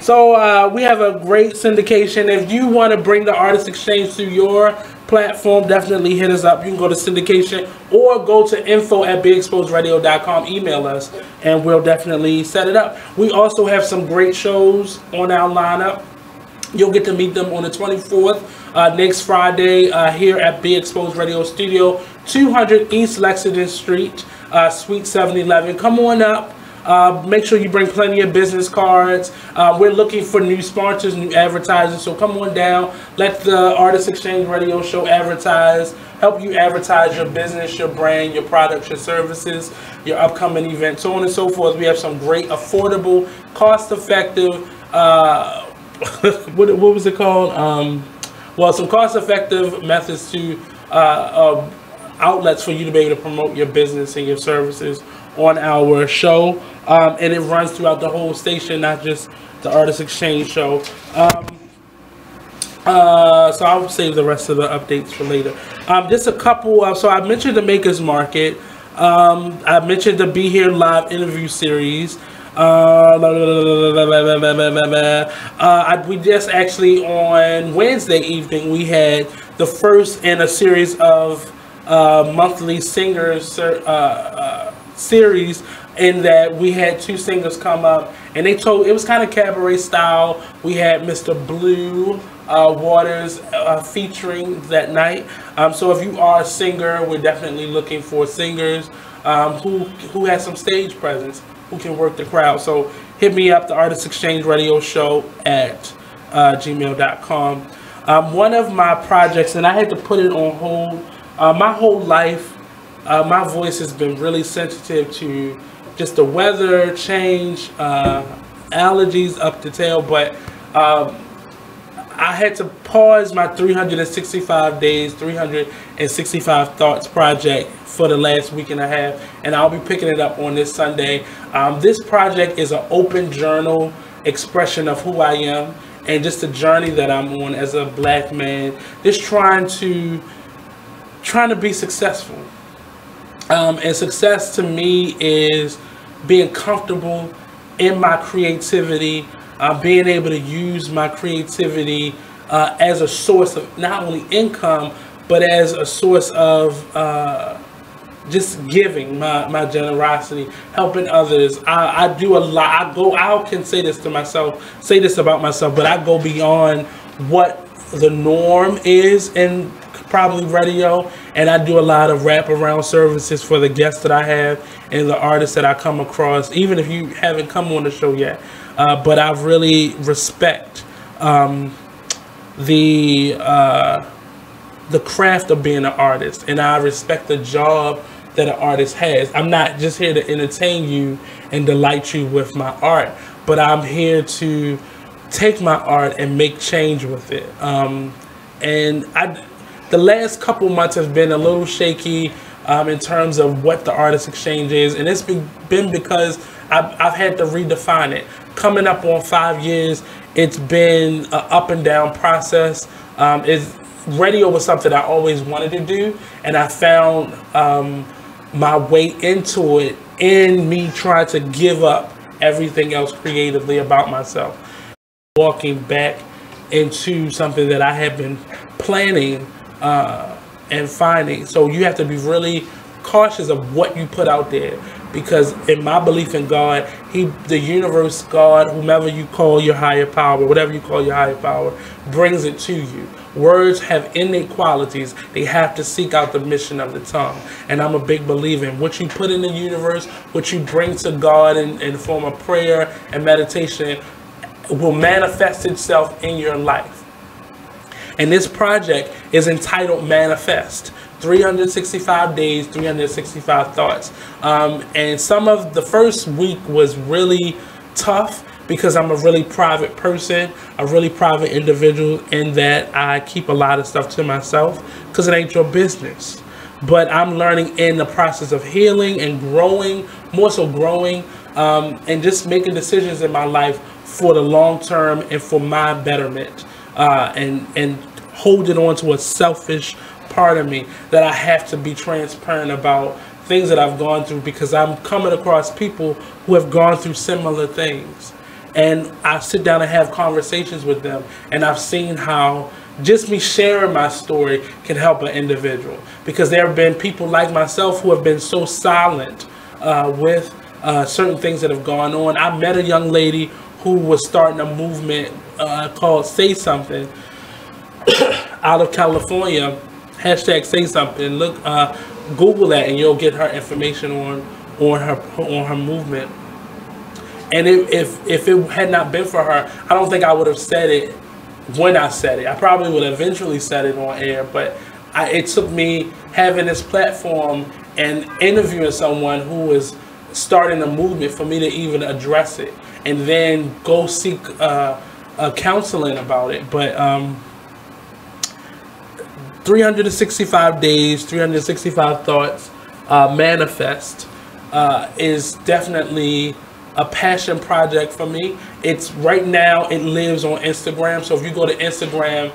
So we have a great syndication. If you want to bring the Artist Exchange to your platform, definitely hit us up. You can go to syndication or go to info@BeExposedRadio.com. Email us and we'll definitely set it up. We also have some great shows on our lineup. You'll get to meet them on the 24th, next Friday, here at Be Exposed Radio Studio, 200 East Lexington Street, Suite 711. Come on up. Make sure you bring plenty of business cards. We're looking for new sponsors, new advertisers, so come on down. Let the Artist Exchange Radio Show advertise, help you advertise your business, your brand, your products, your services, your upcoming events, so on and so forth. We have some great, affordable, cost-effective what was it called? Well, some cost-effective methods to outlets for you to be able to promote your business and your services on our show, and it runs throughout the whole station, not just the Artist Exchange show. So I'll save the rest of the updates for later. Just a couple. So I mentioned the Makers Market. I mentioned the Be Here Live interview series. We just actually on Wednesday evening we had the first in a series of monthly singers series, in that we had 2 singers come up and they told, it was kind of cabaret style. We had Mr. Blue Waters featuring that night. So if you are a singer, we're definitely looking for singers who has some stage presence, who can work the crowd. So hit me up, the Artist Exchange Radio Show at gmail.com. One of my projects, and I had to put it on hold, my whole life, my voice has been really sensitive to just the weather change, allergies up the tail, but I had to pause my 365 days, 365 thoughts project for the last week and a half, and I'll be picking it up on this Sunday. This project is an open journal expression of who I am and just the journey that I'm on as a black man, just trying to be successful. And success to me is being comfortable in my creativity, being able to use my creativity as a source of not only income, but as a source of just giving, my generosity, helping others. I do a lot. I can say this about myself, but I go beyond what the norm is in probably radio, and I do a lot of wraparound services for the guests that I have and the artists that I come across, even if you haven't come on the show yet. But I really respect the craft of being an artist, and I respect the job that an artist has. I'm not just here to entertain you and delight you with my art, but I'm here to take my art and make change with it. And the last couple months have been a little shaky in terms of what the Artist Exchange is, and it's been because I've had to redefine it. Coming up on 5 years, it's been an up and down process. Radio was something I always wanted to do, and I found my way into it in me trying to give up everything else creatively about myself, walking back into something that I had been planning and finding. So you have to be really cautious of what you put out there, because in my belief in God, the universe, God, whomever you call your higher power, whatever you call your higher power, brings it to you. Words have innate qualities. They have to seek out the mission of the tongue. And I'm a big believer in what you put in the universe, what you bring to God in form of prayer and meditation will manifest itself in your life. And this project is entitled Manifest. 365 days, 365 thoughts. And some of the first week was really tough because I'm a really private person, a really private individual, in that I keep a lot of stuff to myself because it ain't your business. But I'm learning in the process of healing and growing, more so growing, and just making decisions in my life for the long term and for my betterment, and holding on to a selfish part of me that I have to be transparent about things that I've gone through, because I'm coming across people who have gone through similar things, and I sit down and have conversations with them, and I've seen how just me sharing my story can help an individual, because there have been people like myself who have been so silent with certain things that have gone on. I met a young lady who was starting a movement called Say Something out of California. Hashtag Say Something. Look, Google that, and you'll get her information on her movement. And if it had not been for her, I don't think I would have said it when I said it. I probably would have eventually said it on air, but it took me having this platform and interviewing someone who was starting a movement for me to even address it, and then go seek counseling about it. But 365 days, 365 thoughts, manifest is definitely a passion project for me. It's right now, it lives on Instagram. So if you go to Instagram,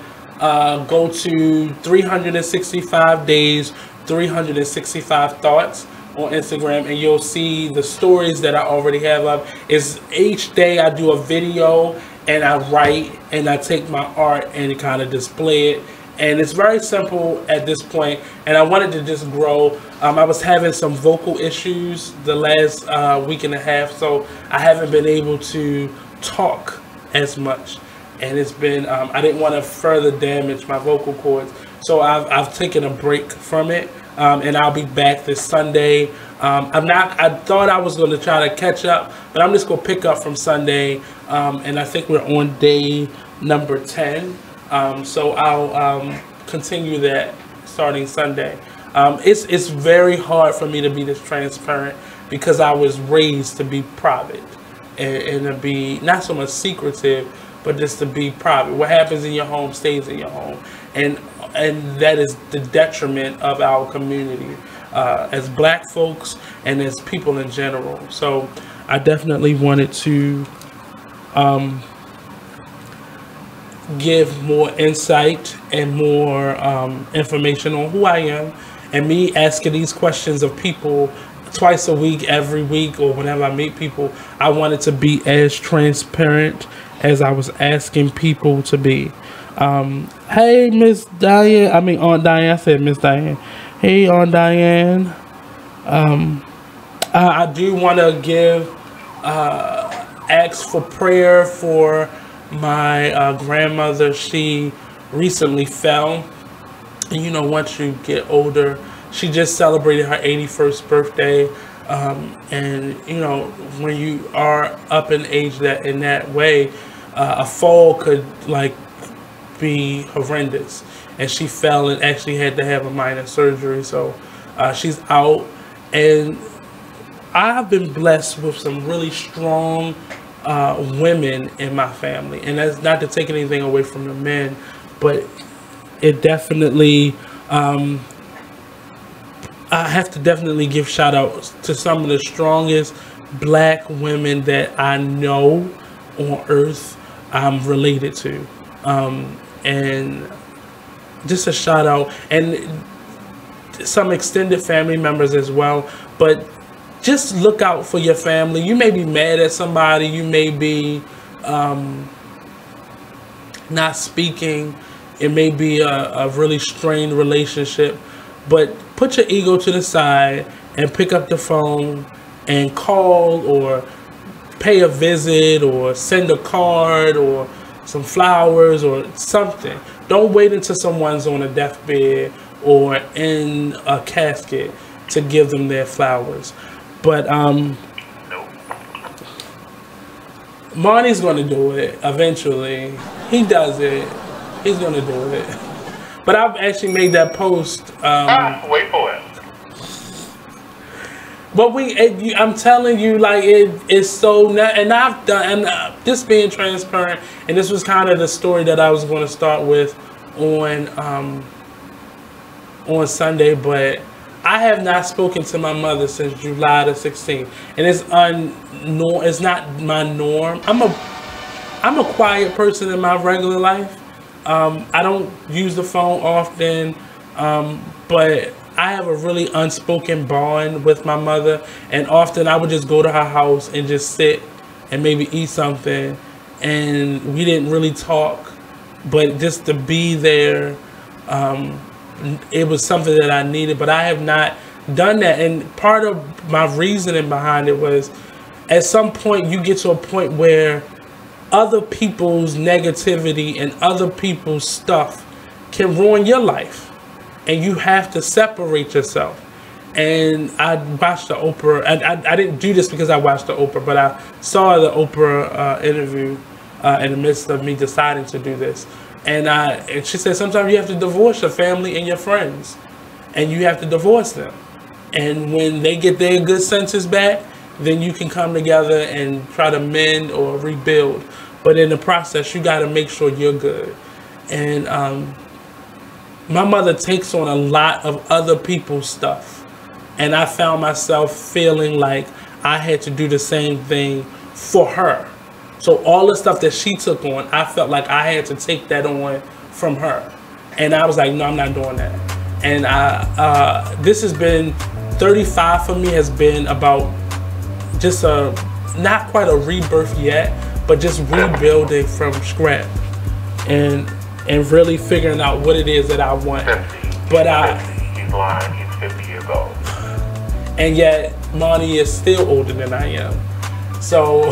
go to 365 days, 365 thoughts on Instagram, and you'll see the stories that I already have up. Is each day I do a video and I write and I take my art and kind of display it. And it's very simple at this point, and I wanted to just grow. I was having some vocal issues the last week and a half, so I haven't been able to talk as much. And it's been, I didn't want to further damage my vocal cords, so I've taken a break from it, and I'll be back this Sunday. I thought I was going to try to catch up, but I'm just going to pick up from Sunday, and I think we're on day number 10. So I'll continue that starting Sunday. It's very hard for me to be this transparent because I was raised to be private and to be not so much secretive, but just to be private. What happens in your home stays in your home, and that is the detriment of our community as Black folks and as people in general. So I definitely wanted to give more insight and more information on who I am, and me asking these questions of people twice a week, every week, or whenever I meet people. I wanted to be as transparent as I was asking people to be. Hey, Miss Diane, I mean Aunt Diane, I said Miss Diane. Hey, Aunt Diane. I do want to ask for prayer for my grandmother. She recently fell, and you know, once you get older, she just celebrated her 81st birthday, and you know, when you are up in age that in that way, a fall could like be horrendous, and she fell and actually had to have a minor surgery, so she's out. And I've been blessed with some really strong women in my family, and that's not to take anything away from the men, but it definitely I have to definitely give shout outs to some of the strongest Black women that I know on earth I'm related to, and just a shout out, and some extended family members as well. But just look out for your family. You may be mad at somebody. You may be not speaking. It may be a really strained relationship. But put your ego to the side and pick up the phone and call, or pay a visit, or send a card, or some flowers, or something. Don't wait until someone's on a deathbed or in a casket to give them their flowers. But Marty's going to do it eventually. He does it. He's going to do it. But I've actually made that post. Wait for it. But I'm telling you, like, it's so, and I've done, and just being transparent, and this was kind of the story that I was going to start with on Sunday, but I have not spoken to my mother since July the 16th, and it's not my norm. I'm a quiet person in my regular life. I don't use the phone often, but I have a really unspoken bond with my mother, and often I would just go to her house and just sit and maybe eat something, and we didn't really talk, but just to be there, it was something that I needed. But I have not done that, and part of my reasoning behind it was, at some point you get to a point where other people's negativity and other people's stuff can ruin your life, and you have to separate yourself. And I watched the Oprah. I didn't do this because I watched the Oprah, but I saw the Oprah interview in the midst of me deciding to do this. And she said sometimes you have to divorce your family and your friends, and you have to divorce them. And when they get their good senses back, then you can come together and try to mend or rebuild. But in the process, you got to make sure you're good. And my mother takes on a lot of other people's stuff. And I found myself feeling like I had to do the same thing for her. So all the stuff that she took on, I felt like I had to take that on from her. And I was like, no, I'm not doing that. And this has been, 35 for me has been about just not quite a rebirth yet, but just rebuilding from scratch and really figuring out what it is that I want. 50. But He's lying. He's 50 years old. And yet Monty is still older than I am. So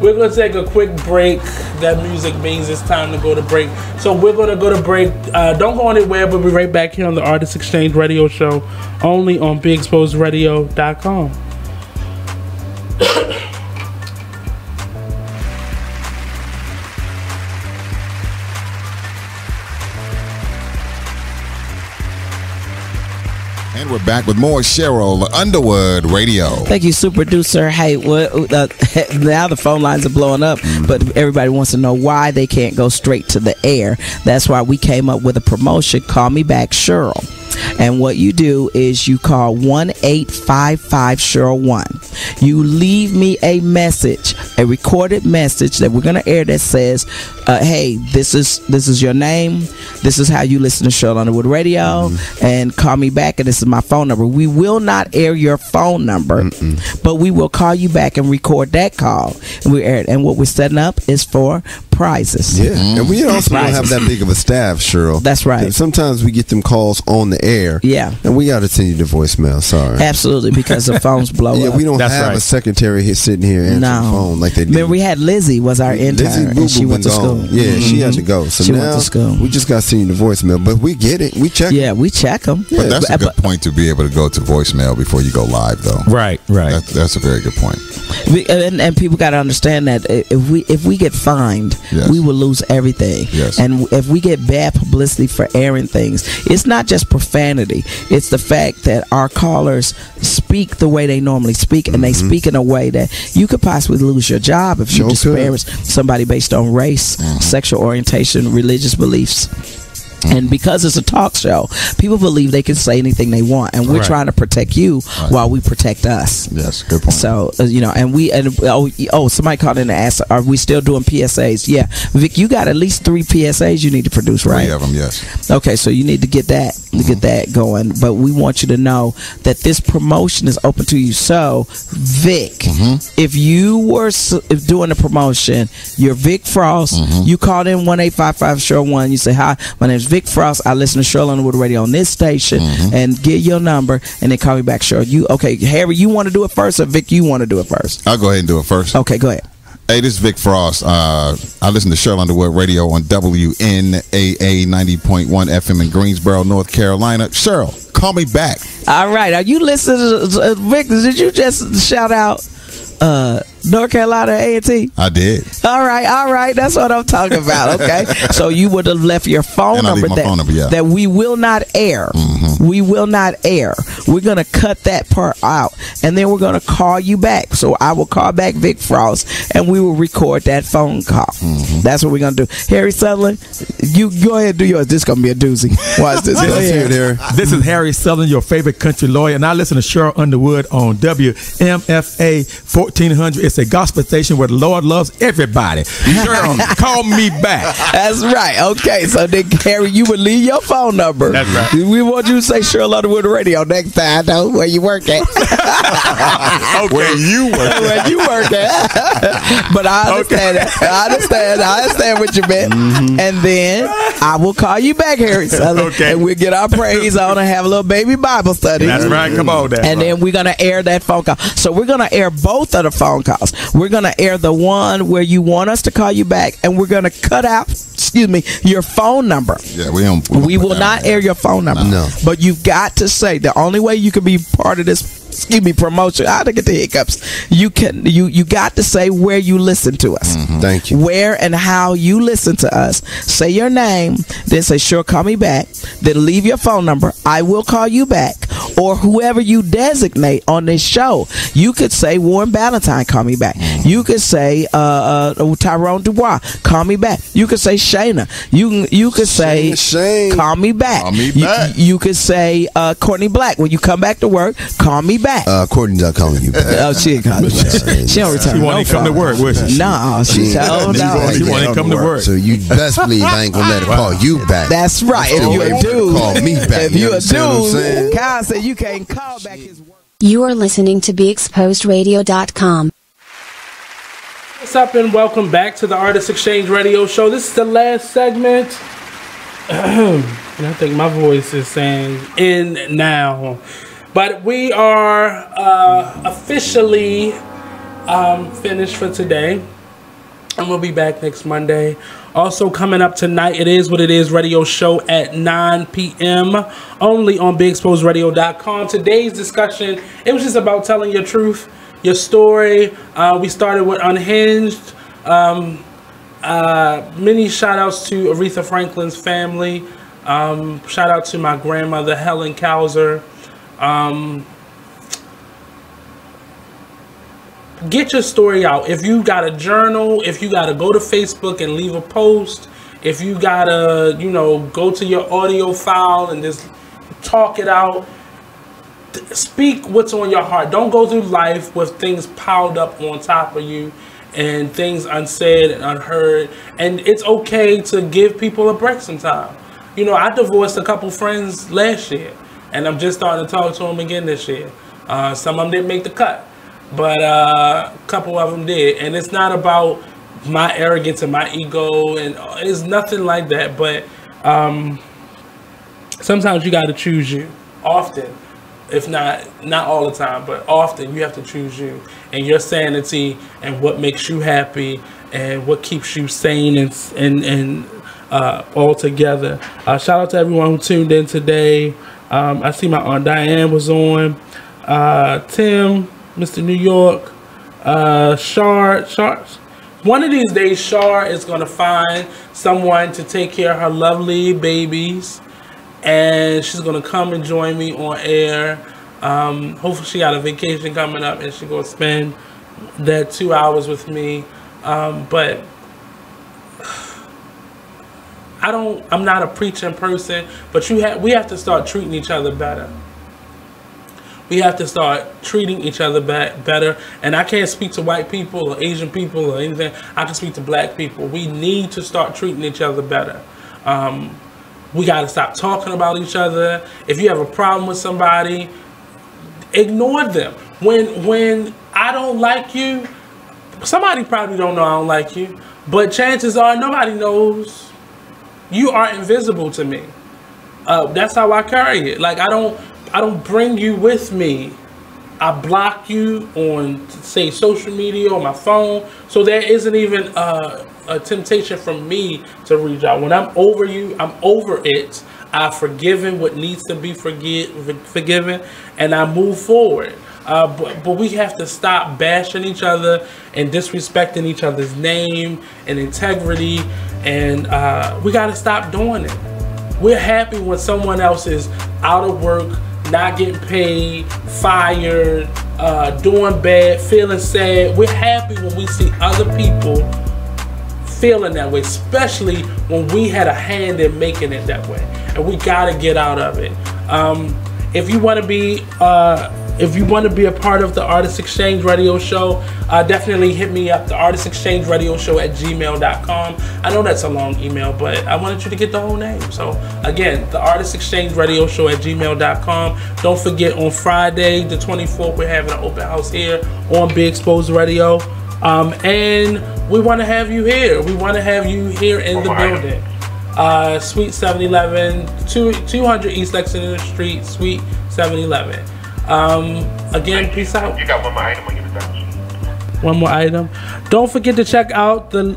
we're going to take a quick break. That music means it's time to go to break. So we're going to go to break. Don't go anywhere. We'll be right back here on the Artist Exchange Radio Show, only on BeExposedRadio.com. And we're back with more Cheryl Underwood Radio. Thank you, super producer. Hey, now the phone lines are blowing up, but everybody wants to know why they can't go straight to the air. That's why we came up with a promotion, Call Me Back Cheryl. And what you do is you call 1-855-Cheryl-1. You leave me a message, a recorded message that we're going to air that says, hey, this is your name. This is how you listen to Cheryl Underwood Radio. And call me back, and this is my phone number. We will not air your phone number, but we will call you back and record that call. And we air it. And what we're setting up is for prizes. Yeah, and we also don't have that big of a staff, Cheryl. That's right. And sometimes we get them calls on the air. Yeah. And we got to send you the voicemail. Sorry. Absolutely, because the phones blow up. Yeah, we don't have a secretary here sitting here answering the phone like they do. Remember, we had Lizzie was our intern, and she went to school. Yeah, she had to go. So she now went to school. We just got to send you the voicemail, but we get it. We check. Yeah, we check them. But that's a good point to be able to go to voicemail before you go live, though. Right. That's a very good point. And people got to understand that if we get fined, we will lose everything. Yes. And if we get bad publicity for airing things, it's not just profanity. It's the fact that our callers speak the way they normally speak, and they speak in a way that you could possibly lose your job if you disparage somebody based on race, sexual orientation, religious beliefs. And because it's a talk show, people believe they can say anything they want, and we're trying to protect you while we protect us. Yes, good point. So somebody called in and asked, "Are we still doing PSAs?" Yeah, Vic, you got at least 3 PSAs you need to produce, right? 3 of them, yes. Okay, so you need to get that going. But we want you to know that this promotion is open to you. So, Vic, if you were doing a promotion, you're Vic Frost. You called in 1-855-Cheryl-1. You say, "Hi, my name is Vic Frost. I listen to Cheryl Underwood Radio on this station," and get your number, and then call me back, Cheryl. Harry, you want to do it first, or Vic, you want to do it first? I'll go ahead and do it first. Okay, go ahead. Hey, this is Vic Frost. I listen to Cheryl Underwood Radio on WNAA 90.1 FM in Greensboro, North Carolina. Cheryl, call me back. All right. Are you listening to Vic? Did you just shout out North Carolina A&T? I did. All right. That's what I'm talking about. Okay. So you would have left your phone number that we will not air. We will not air. We're going to cut that part out, and then we're going to call you back. So I will call back Vic Frost, and we will record that phone call. That's what we're going to do. Harry Sutherland, you go ahead and do yours. This is going to be a doozy. Watch this. Go ahead. This is Harry Sutherland, your favorite country lawyer, and I listen to Cheryl Underwood on WMFA 1400. It's a gospel station where the Lord loves everybody. Cheryl, call me back. That's right. Okay, so then, Harry, you would leave your phone number. That's right. We want you to say Cheryl Underwood Radio next time. Know where you work at. Okay. Where you work at. Where you work at. But I understand that. I understand what you meant. And then I will call you back, Harry Sutherland. Okay. And we'll get our praise on and have a little baby Bible study. That's right. Come on, and then we're going to air that phone call. So we're going to air both of the phone calls. We're going to air the one where you want us to call you back, and we're going to cut out, your phone number. Yeah, we will not air your phone number. No. But you've got to say, the only way you can be part of this promotion, I don't get the hiccups. You got to say where you listen to us. Thank you. Where and how you listen to us. Say your name, then say, "Sure, call me back." Then leave your phone number. I will call you back. Or whoever you designate on this show. You could say, "Warren Ballantyne, call me back." You could say Tyrone Dubois, call me back. You could say Shayna. You could say call me back. Call me back. You could say Courtney Black. When you come back to work, call me back. Courtney's not calling you back. Oh, she ain't calling me back. She don't return. She won't even come to work, will she? No, she told no. She won't even come to work. So you best believe I ain't gonna let her call you back. That's right. If you a dude, call me back. If you a dude, Kyle said you can't call back his work. You are listening to BeExposedRadio.com. What's up and welcome back to the Artist Exchange Radio Show. This is the last segment. And I think my voice is saying in now. But we are officially finished for today. And we'll be back next Monday. Also coming up tonight, It Is What It Is radio show at 9 p.m. only on BeExposedRadio.com. Today's discussion, it was just about telling your truth, your story. We started with Unhinged. Many shout outs to Aretha Franklin's family. Shout out to my grandmother, Helen Kauser. Get your story out. If you got a journal, if you got to go to Facebook and leave a post, if you got to, go to your audio file and just talk it out, speak what's on your heart. Don't go through life with things piled up on top of you and things unsaid and unheard. And it's okay to give people a break sometime. I divorced a couple friends last year, and I'm just starting to talk to them again this year. Some of them didn't make the cut, but a couple of them did. And it's not about my arrogance and my ego, and it's nothing like that. But sometimes you got to choose you. Often, if not all the time, but often you have to choose you and your sanity and what makes you happy and what keeps you sane and all together. Shout out to everyone who tuned in today. I see my Aunt Diane was on. Tim, Mr. New York, Shar. One of these days, Shar is going to find someone to take care of her lovely babies, and she's going to come and join me on air. Hopefully she got a vacation coming up, and she's going to spend that 2 hours with me. But I'm not a preaching person, but we have to start treating each other better. We have to start treating each other better. And I can't speak to white people or Asian people or anything. I can speak to black people. We need to start treating each other better. We got to stop talking about each other. If you have a problem with somebody, ignore them. When I don't like you, somebody probably don't know I don't like you, but chances are nobody knows. You are invisible to me. That's how I carry it. Like I don't bring you with me. I block you on, say, social media or my phone, so there isn't even a temptation for me to reach out. When I'm over you, I'm over it. I've forgiven what needs to be forgiven, and I move forward. But we have to stop bashing each other and disrespecting each other's name and integrity, and we got to stop doing it. We're happy when someone else is out of work, not getting paid, fired, doing bad, feeling sad. We're happy when we see other people feeling that way, especially when we had a hand in making it that way. And we got to get out of it. If you want to be a part of the Artist Exchange Radio Show, definitely hit me up, the Artist Exchange Radio Show at gmail.com. I know that's a long email, but I wanted you to get the whole name. So again, the Artist Exchange Radio Show at gmail.com. Don't forget, on Friday the 24th, we're having an open house here on Be Exposed Radio. And we want to have you here. We want to have you here in the building. Suite 711, 200 East Lexington Street, Suite 711. Again, peace out. You got one more item on your production. One more item. Don't forget to check out the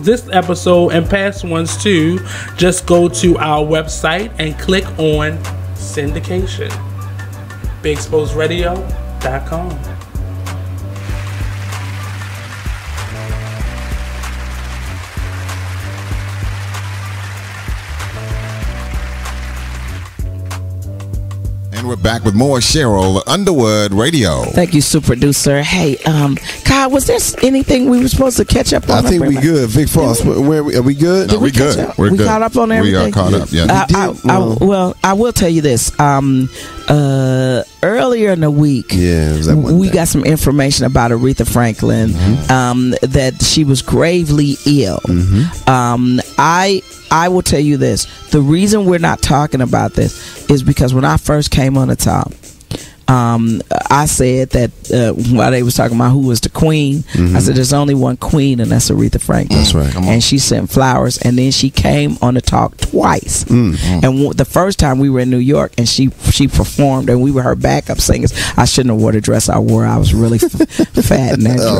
this episode and past ones too. Just go to our website and click on syndication. BeExposedRadio.com. we're back with more Cheryl Underwood Radio. Thank you, super producer. Hey, Kyle, was there anything we were supposed to catch up on? I think we good. Vic Frost, are we good? No, we good. We caught up on everything? We are caught up, yeah. Well, I will tell you this. Earlier in the week, we got some information about Aretha Franklin, that she was gravely ill. I will tell you this. The reason we're not talking about this is because when I first came on the top, I said that while they was talking about who was the queen, I said there's only one queen, and that's Aretha Franklin. That's right. And she sent flowers, and then she came on the talk twice. And the first time we were in New York, and she performed, and we were her backup singers. I shouldn't have wore the dress I wore. I was really fat in that dress.